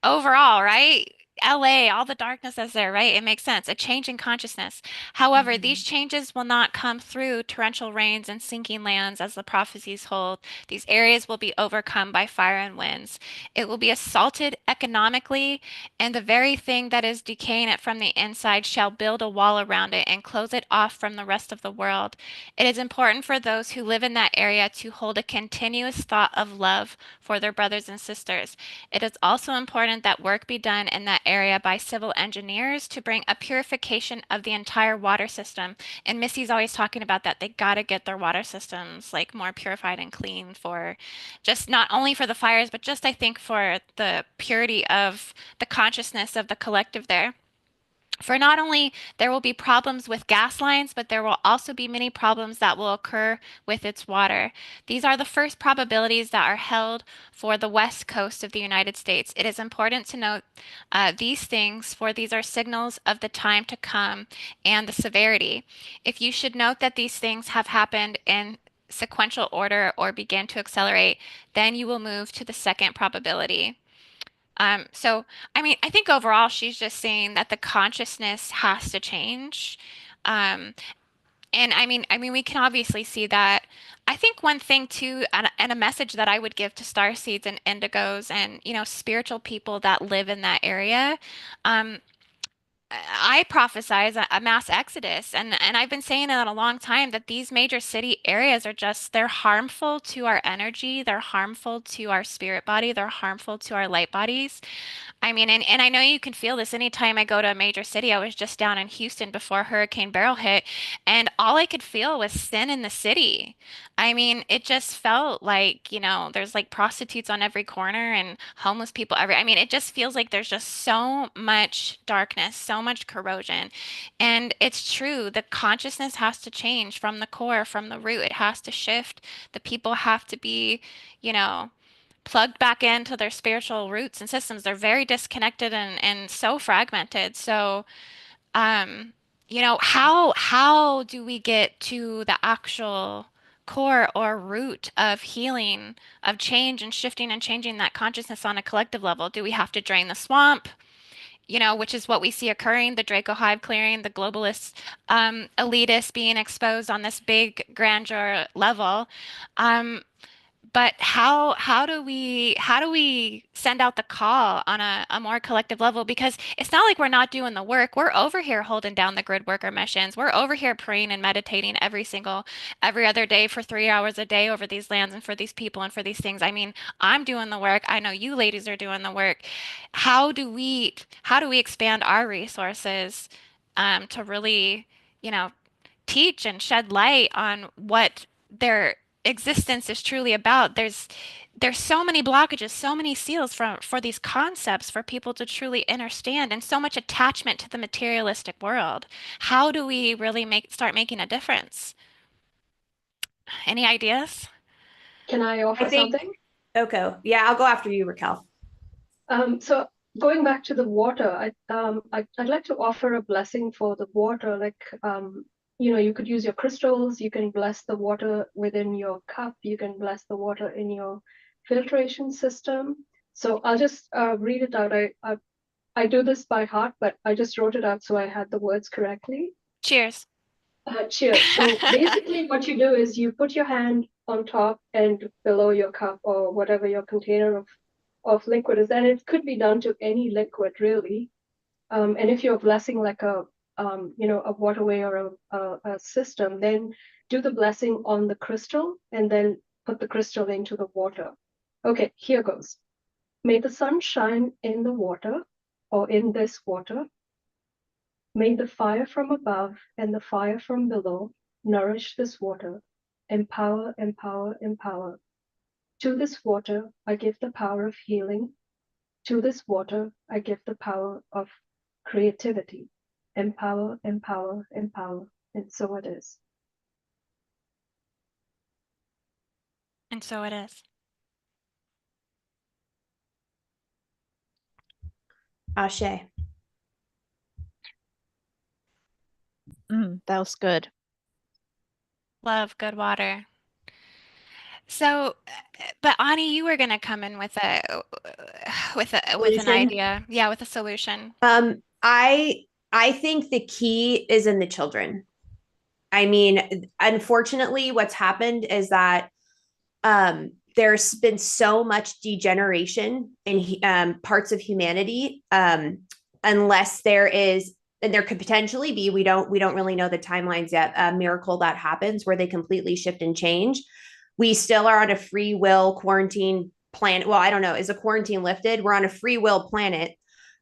overall, right? LA, all the darkness that's there, right? It makes sense. A change in consciousness. However, these changes will not come through torrential rains and sinking lands as the prophecies hold. These areas will be overcome by fire and winds. It will be assaulted economically, and the very thing that is decaying it from the inside shall build a wall around it and close it off from the rest of the world. It is important for those who live in that area to hold a continuous thought of love for their brothers and sisters. It is also important that work be done in that area by civil engineers to bring a purification of the entire water system. And Missy's always talking about that. They got to get their water systems like more purified and clean for just not only for the fires, but just I think for the purity of the consciousness of the collective there. For not only there will be problems with gas lines, but there will also be many problems that will occur with its water. These are the first probabilities that are held for the west coast of the United States. It is important to note these things, for these are signals of the time to come and the severity. If you should note that these things have happened in sequential order or begin to accelerate, then you will move to the second probability. So I mean, I think overall she's just saying that the consciousness has to change. Um, and I mean, we can obviously see that. I think one thing too, and a message that I would give to starseeds and indigos and, spiritual people that live in that area, um, I prophesize a mass exodus, and I've been saying it a long time that these major city areas are just they're harmful to our energy, they're harmful to our spirit body, they're harmful to our light bodies. I mean, and I know you can feel this anytime I go to a major city. I was just down in Houston before Hurricane Beryl hit, and all I could feel was sin in the city. I mean, it just felt like, there's like prostitutes on every corner and homeless people I mean, it just feels like there's just so much darkness, so much corrosion. And it's true, the consciousness has to change from the core, from the root. It has to shift. The people have to be, you know, plugged back into their spiritual roots and systems. They're very disconnected and so fragmented. So, um, how do we get to the actual core or root of healing, of change and shifting and changing that consciousness on a collective level? Do we have to drain the swamp? Which is what we see occurring, the Draco hive clearing, the globalist elitists being exposed on this big grandeur level. But how do we send out the call on a more collective level? Because it's not like we're not doing the work. We're over here holding down the grid worker missions. We're over here praying and meditating every other day for 3 hours a day over these lands and for these people and for these things. I mean, I'm doing the work. I know you ladies are doing the work. How do we expand our resources to really, you know, teach and shed light on what their existence is truly about? There's so many blockages, so many seals for these concepts for people to truly understand, and so much attachment to the materialistic world. How do we really start making a difference? Any ideas? Can I offer something? Okay. Yeah, I'll go after you, Racquell. So going back to the water, I'd like to offer a blessing for the water. Like, you could use your crystals. You can bless the water within your cup. You can bless the water in your filtration system. So I'll just read it out. I do this by heart, but I just wrote it out so I had the words correctly. Cheers. Cheers. So basically what you do is you put your hand on top and below your cup or whatever your container of liquid is, and it could be done to any liquid really. And if you're blessing like a waterway or a system, then do the blessing on the crystal and then put the crystal into the water. Okay, here goes. May the sun shine in the water or in this water. May the fire from above and the fire from below nourish this water. Empower, empower, empower. To this water, I give the power of healing. To this water, I give the power of creativity. Empower, empower, empower. And so it is. And so it is. Ashe. That was good. Love good water. So, but Ani, you were going to come in with an idea. Yeah, with a solution. I think the key is in the children. I mean, unfortunately, what's happened is that there's been so much degeneration in parts of humanity, unless there is, and there could potentially be, we don't really know the timelines yet, a miracle that happens where they completely shift and change. We still are on a free will quarantine planet. Well, I don't know. Is a quarantine lifted? We're on a free will planet,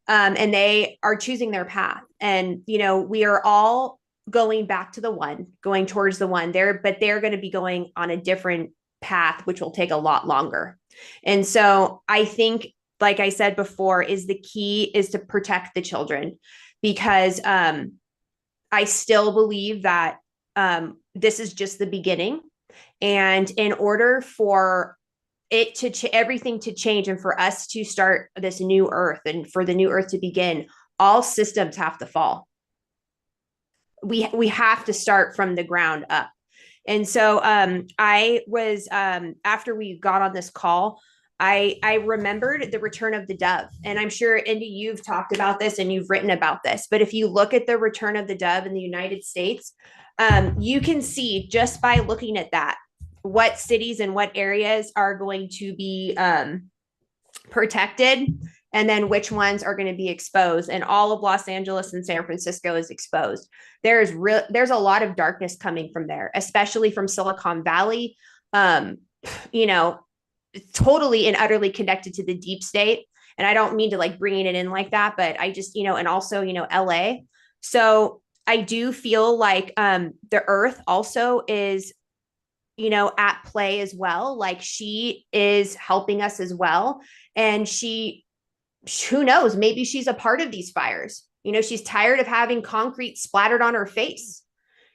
and they are choosing their path. And, we are all going back to the one, going towards the one there, but they're going to be going on a different path, which will take a lot longer. And so I think, like I said before, is the key is to protect the children, because I still believe that this is just the beginning. And in order for it to everything to change and for us to start this new earth and for the new earth to begin, all systems have to fall. We have to start from the ground up. And so I was, after we got on this call, I remembered the return of the dove. And I'm sure, Indy, you've talked about this and you've written about this. But if you look at the return of the dove in the United States, you can see just by looking at that, what cities and what areas are going to be protected, and then which ones are going to be exposed. And all of Los Angeles and San Francisco is exposed. There's a lot of darkness coming from there, especially from Silicon Valley, totally and utterly connected to the deep state. And I don't mean to like bringing it in like that, but I just, and also, LA. So I do feel like the earth also is, at play as well. Like she is helping us as well. And who knows, maybe she's a part of these fires. She's tired of having concrete splattered on her face.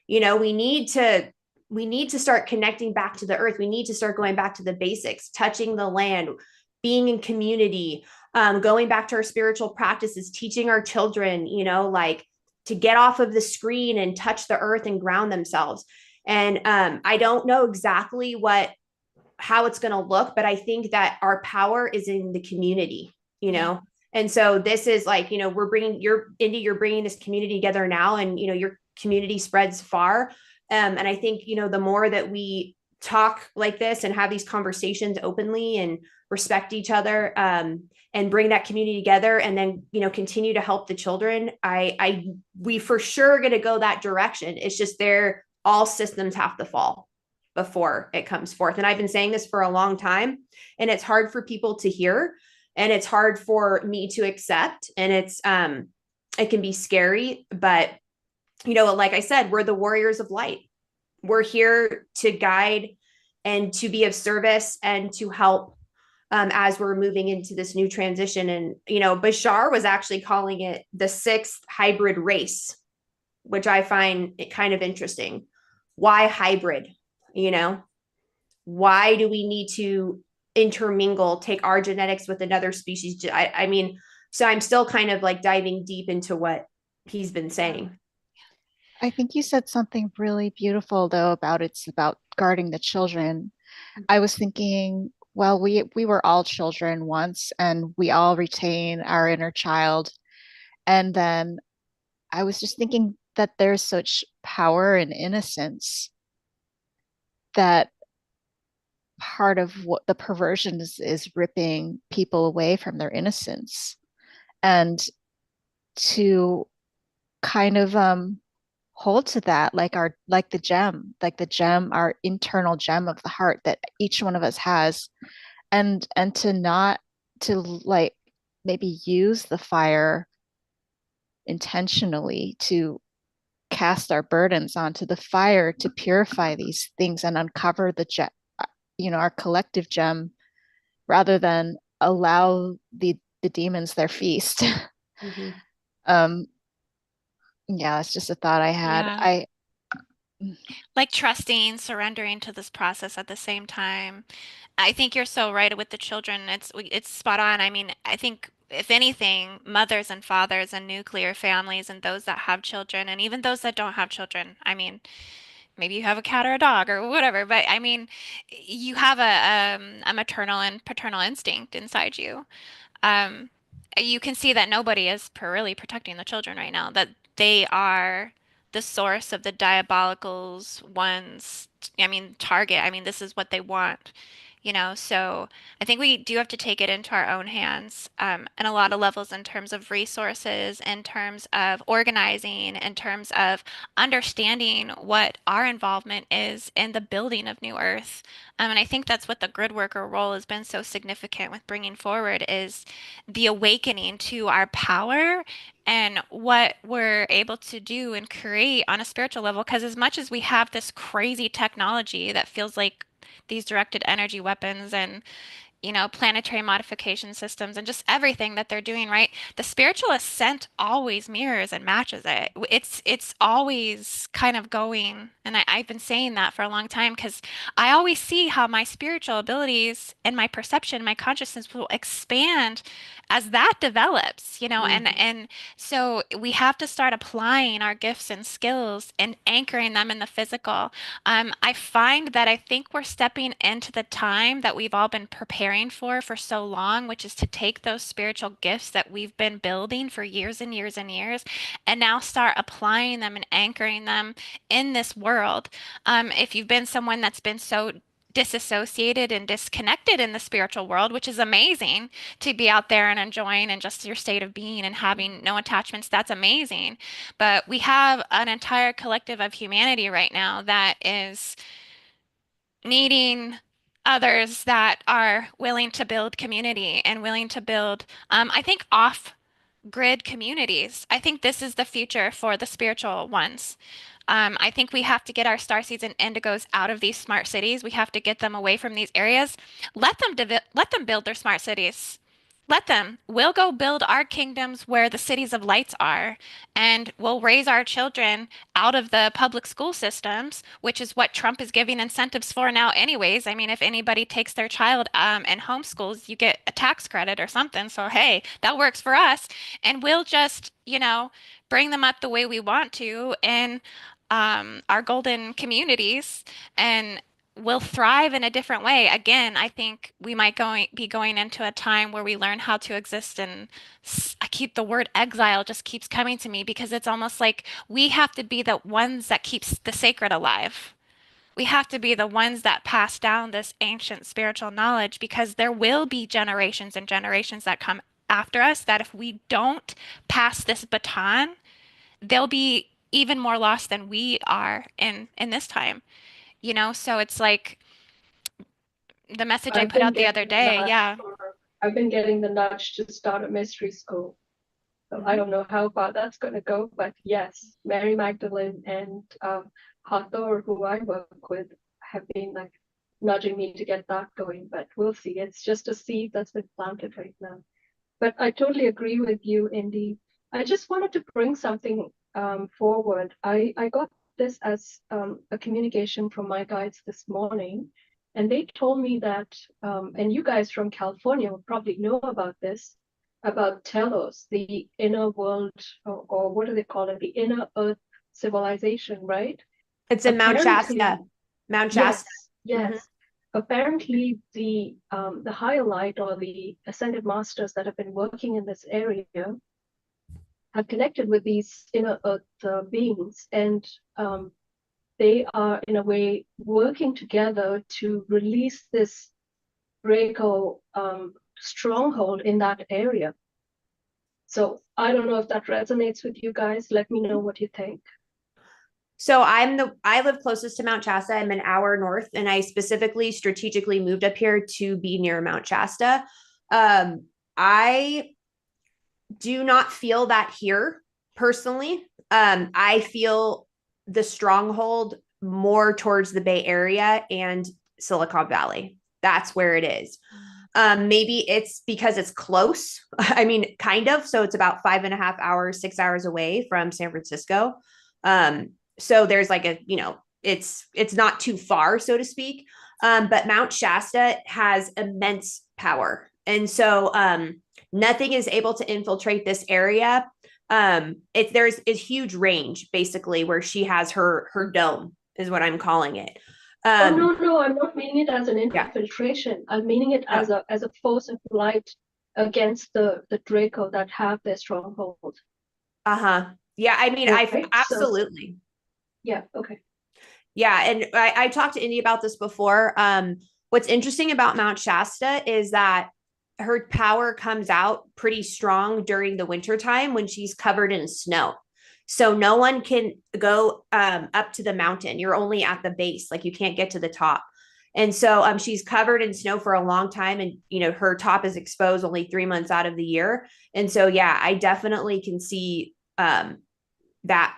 We need to start connecting back to the earth. We need to start going back to the basics, touching the land, being in community, going back to our spiritual practices, teaching our children, to get off of the screen and touch the earth and ground themselves. And I don't know exactly how it's going to look, but I think that our power is in the community, you know? And so this is like, you know, you're bringing this community together now, and, you know, your community spreads far. And I think, you know, the more that we talk like this and have these conversations openly and respect each other, and bring that community together, and then, you know, continue to help the children, we for sure are going to go that direction. It's just all systems have to fall before it comes forth. And I've been saying this for a long time, and it's hard for people to hear, and it's hard for me to accept. And it can be scary, but, you know, like I said, we're the warriors of light. We're here to guide and to be of service and to help, as we're moving into this new transition. And, you know, Bashar was actually calling it the 6th hybrid race, which I find it kind of interesting. Why hybrid? You know, why do we need to intermingle, take our genetics with another species? I mean, so I'm still kind of like diving deep into what he's been saying. I think you said something really beautiful, though, about it's about guarding the children. I was thinking, well, we were all children once, and we all retain our inner child. And then I was just thinking that there's such power in innocence, that part of what the perversion is ripping people away from their innocence, and to kind of hold to that, like the gem, our internal gem of the heart that each one of us has, and to not to like maybe use the fire intentionally to cast our burdens onto the fire to purify these things and uncover the gem, you know, our collective gem, rather than allow the demons their feast. Yeah, it's just a thought I had. Yeah. Like trusting, surrendering to this process at the same time. I think you're so right with the children. It's spot on. I mean, I think if anything, mothers and fathers and nuclear families and those that have children, and even those that don't have children. I mean, maybe you have a cat or a dog or whatever, but I mean, you have a maternal and paternal instinct inside you. Um, you can see that nobody is really protecting the children right now, that they are the source of the diabolical's one's, I mean, target. I mean, this is what they want, you know? So I think we do have to take it into our own hands, in a lot of levels, in terms of resources, in terms of organizing, in terms of understanding what our involvement is in the building of New Earth. And I think that's what the grid worker role has been so significant with bringing forward, is the awakening to our power and what we're able to do and create on a spiritual level. Because as much as we have this crazy technology that feels like these directed energy weapons and, you know, planetary modification systems and just everything that they're doing, right? The spiritual ascent always mirrors and matches it. It's always kind of going, and I've been saying that for a long time, because I always see how my spiritual abilities and my perception, my consciousness will expand as that develops, you know, and so we have to start applying our gifts and skills and anchoring them in the physical. I find that I think we're stepping into the time that we've all been preparing for so long, which is to take those spiritual gifts that we've been building for years and years and years, and now start applying them and anchoring them in this world. If you've been someone that's been so disassociated and disconnected in the spiritual world, which is amazing to be out there and enjoying and just your state of being and having no attachments, that's amazing. But we have an entire collective of humanity right now that is needing others that are willing to build community and willing to build, I think, off grid communities. I think this is the future for the spiritual ones. I think we have to get our starseeds and indigos out of these smart cities. We have to get them away from these areas. Let them build their smart cities. let them. We'll go build our kingdoms where the cities of lights are, and we'll raise our children out of the public school systems, which is what Trump is giving incentives for now, anyways. I mean, if anybody takes their child and homeschools, you get a tax credit or something. So, hey, that works for us. And we'll just, bring them up the way we want to in our golden communities, and will thrive in a different way. Again, I think we might be going into a time where we learn how to exist in, I keep the word exile just keeps coming to me because it's almost like we have to be the ones that keeps the sacred alive. We have to be the ones that pass down this ancient spiritual knowledge, because there will be generations and generations that come after us that if we don't pass this baton, they'll be even more lost than we are in this time. So it's like the message I I've put been out the other getting the day. nudge Yeah. I've been getting the nudge to start a mystery school. So I don't know how far that's going to go, but yes, Mary Magdalene and Hathor, who I work with, have been like nudging me to get that going, but we'll see. It's just a seed that's been planted right now. But I totally agree with you, Indy. I just wanted to bring something forward. I got this as a communication from my guides this morning, and they told me that, and you guys from California will probably know about this, about Telos, the inner world, or what do they call it? The inner earth civilization, right? It's in Mount Apparently, Shasta. Mount yes, Shasta. yes. Apparently, the higher light or the ascended masters that have been working in this area have connected with these inner earth beings, and they are in a way working together to release this Racquell stronghold in that area. So I don't know if that resonates with you guys. Let me know what you think. So I live closest to Mount Shasta. I'm an hour north, and I specifically strategically moved up here to be near Mount Shasta. I do not feel that here personally. I feel the stronghold more towards the Bay Area and Silicon Valley. That's where it is. Maybe it's because it's close. I mean, kind of. So it's about 5.5 hours, 6 hours away from San Francisco. So there's like it's not too far, so to speak. But Mount Shasta has immense power. And so nothing is able to infiltrate this area. There's a huge range, basically, where she has her dome, is what I'm calling it. No, I'm not meaning it as an infiltration. I'm meaning it as a force of light against the Draco that have their stronghold. Yeah, I mean, Right? absolutely. Yeah, okay. Yeah, and I talked to Indy about this before. What's interesting about Mount Shasta is that her power comes out pretty strong during the winter time when she's covered in snow. So no one can go up to the mountain. You're only at the base, like you can't get to the top. And so she's covered in snow for a long time, and her top is exposed only 3 months out of the year. And so yeah, I definitely can see that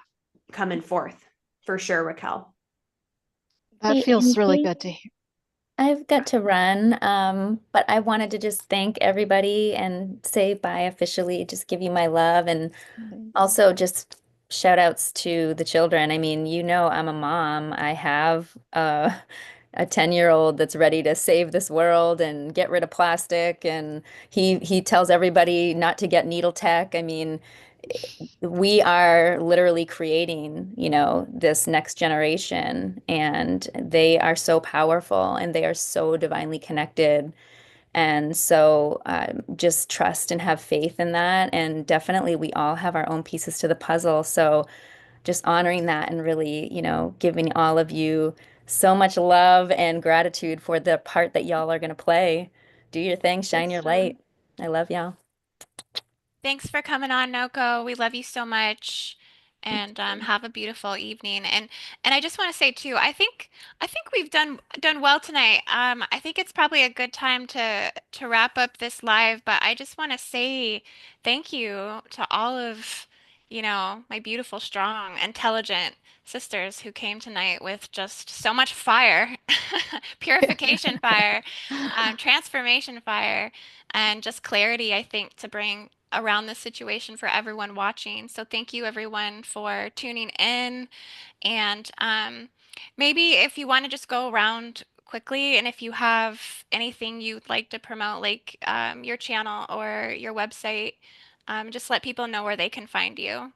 coming forth for sure, Racquell. That Hey, feels really Andy. good to hear. I've got to run, but I wanted to just thank everybody and say bye officially, just give you my love, and also just shout outs to the children. I mean, I'm a mom. I have a 10-year-old that's ready to save this world and get rid of plastic, and he tells everybody not to get needle tech. I mean, we are literally creating, this next generation, and they are so powerful and they are so divinely connected. And so just trust and have faith in that. And definitely we all have our own pieces to the puzzle. So just honoring that and really, giving all of you so much love and gratitude for the part that y'all are going to play. Do your thing, shine your light. I love y'all. Thanks for coming on, Noko. We love you so much. And have a beautiful evening. And I just want to say too, I think we've done well tonight. I think it's probably a good time to wrap up this live, but I just want to say thank you to all of my beautiful, strong, intelligent sisters who came tonight with just so much fire, purification fire, transformation fire, and just clarity, I think, to bring around this situation for everyone watching. So thank you, everyone, for tuning in. And maybe if you want to just go around quickly, and if you have anything you'd like to promote, like your channel or your website, just let people know where they can find you.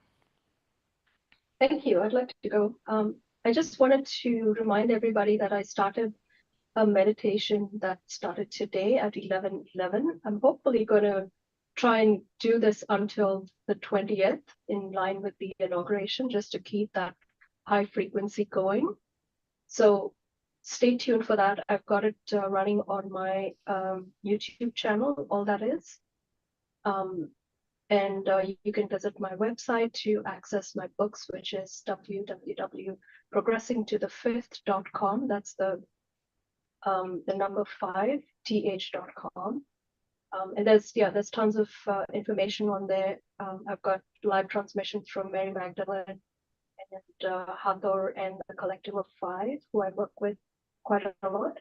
Thank you. I'd like to go. I just wanted to remind everybody that I started a meditation that started today at 11:11. I'm hopefully going to try and do this until the 20th in line with the inauguration, just to keep that high frequency going. So stay tuned for that. I've got it running on my YouTube channel, all that is. And you can visit my website to access my books, which is www.progressingtothefifth.com. That's the number 5th.com. And there's tons of information on there. I've got live transmissions from Mary Magdalene and Hathor and the Collective of Five, who I work with quite a lot.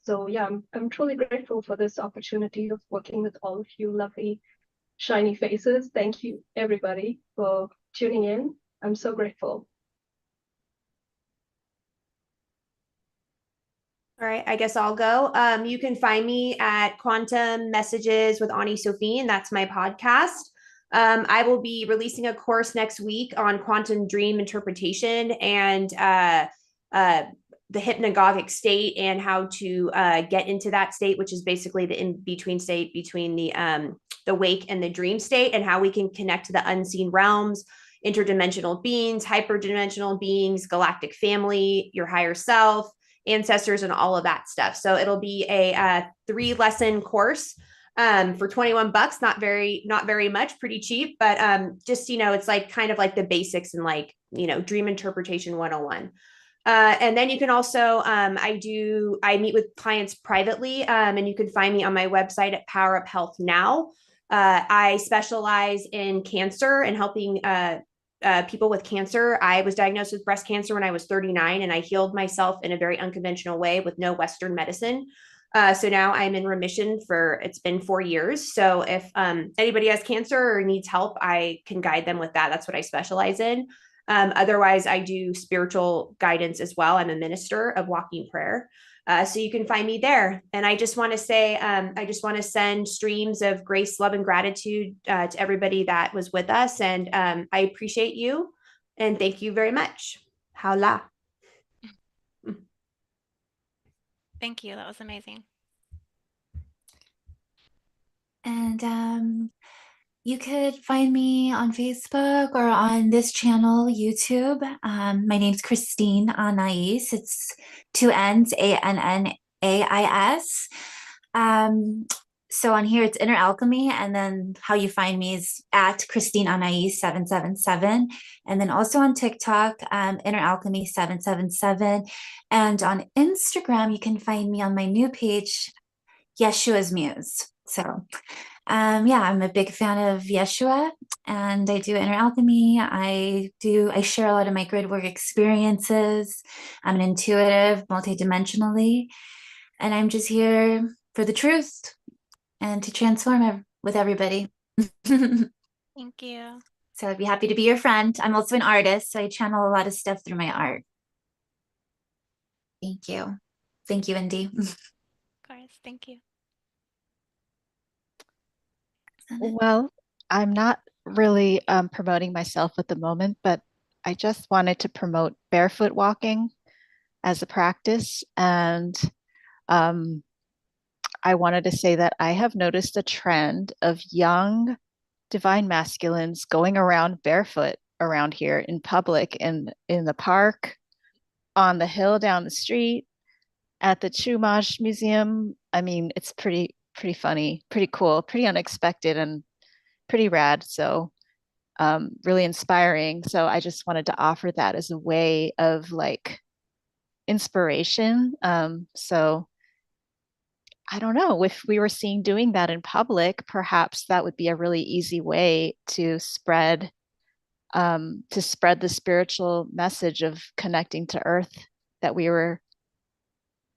So yeah, I'm truly grateful for this opportunity of working with all of you lovely, shiny faces. Thank you, everybody, for tuning in. I'm so grateful. All right, I guess I'll go. You can find me at Quantum Messages with Sophene. That's my podcast. I will be releasing a course next week on quantum dream interpretation and the hypnagogic state and how to get into that state, which is basically the in-between state between the wake and the dream state, and how we can connect to the unseen realms, interdimensional beings, hyperdimensional beings, galactic family, your higher self, ancestors, and all of that stuff. So it'll be a 3-lesson course for $21. Not very much, pretty cheap, but just, it's like kind of like the basics and like, dream interpretation 101. And then you can also, I meet with clients privately, and you can find me on my website at poweruphealthnow. I specialize in cancer and helping people with cancer. I was diagnosed with breast cancer when I was 39, and I healed myself in a very unconventional way with no Western medicine. So now I'm in remission it's been 4 years. So if anybody has cancer or needs help, I can guide them with that. That's what I specialize in. Otherwise, I do spiritual guidance as well. I'm a minister of walking prayer. So you can find me there. And I just want to say, I just want to send streams of grace, love, and gratitude to everybody that was with us. And I appreciate you. And thank you very much. Haola. Thank you. That was amazing. And you could find me on Facebook or on this channel, YouTube. My name's Christine Anais. It's 2 N's, ANNAIS. So on here, it's Inner Alchemy. And then how you find me is at Christine Anais 777. And then also on TikTok, Inner Alchemy 777. And on Instagram, you can find me on my new page, Yeshua's Muse. So yeah, I'm a big fan of Yeshua, and I do Inner Alchemy. I share a lot of my grid work experiences. I'm an intuitive, multidimensionally, and I'm just here for the truth and to transform with everybody. Thank you. So I'd be happy to be your friend. I'm also an artist, so I channel a lot of stuff through my art. Thank you. Thank you, Indy. Of course. Thank you. Well, I'm not really promoting myself at the moment, but I just wanted to promote barefoot walking as a practice. And I wanted to say that I have noticed a trend of young divine masculines going around barefoot around here in public, in the park, on the hill down the street, at the Chumash Museum. I mean, it's pretty funny, pretty cool, pretty unexpected, and pretty rad. So really inspiring. So I just wanted to offer that as a way of like inspiration. So I don't know, if we were seen doing that in public, perhaps that would be a really easy way to spread to spread the spiritual message of connecting to Earth, that we were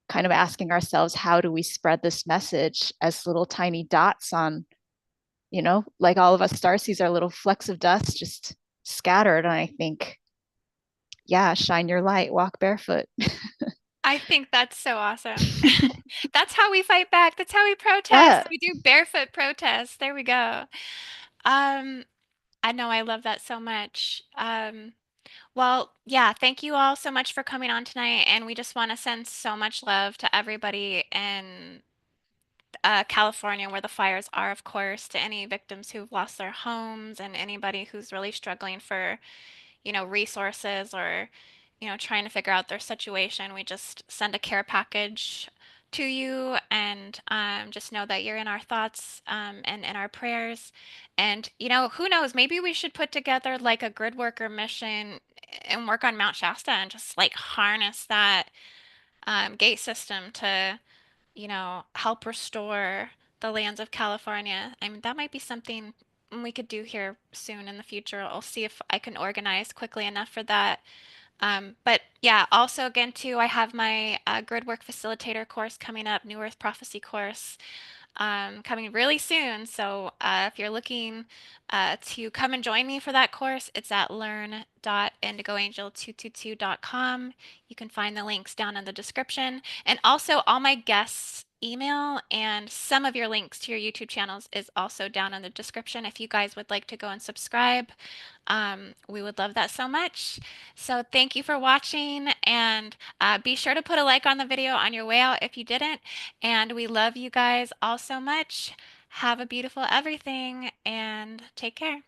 kind of asking ourselves, how do we spread this message as little tiny dots on, you know, like all of us starseeds are little flecks of dust just scattered. And I think, yeah, shine your light, walk barefoot. I think that's so awesome. That's how we fight back. That's how we protest. Yeah. We do barefoot protests. There we go. I know I love that so much. Well, yeah, thank you all so much for coming on tonight. And we just want to send so much love to everybody in California, where the fires are, of course, to any victims who've lost their homes and anybody who's really struggling for, you know, resources or, you know, trying to figure out their situation. We just send a care package to you and just know that you're in our thoughts and in our prayers. And, you know, who knows, maybe we should put together like a grid worker mission and work on Mount Shasta and just like harness that gate system to, you know, help restore the lands of California. I mean, that might be something we could do here soon in the future. I'll see if I can organize quickly enough for that. But yeah, also again too, I have my Gridwork Facilitator course coming up, New Earth Prophecy course coming really soon. So if you're looking to come and join me for that course, it's at learn.indigoangel222.com. You can find the links down in the description. And also all my guests' email and some of your links to your YouTube channels is also down in the description if you guys would like to go and subscribe. We would love that so much. So thank you for watching, and be sure to put a like on the video on your way out if you didn't. And we love you guys all so much. Have a beautiful everything and take care.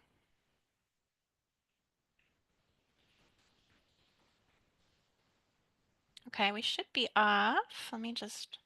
Okay, we should be off. Let me just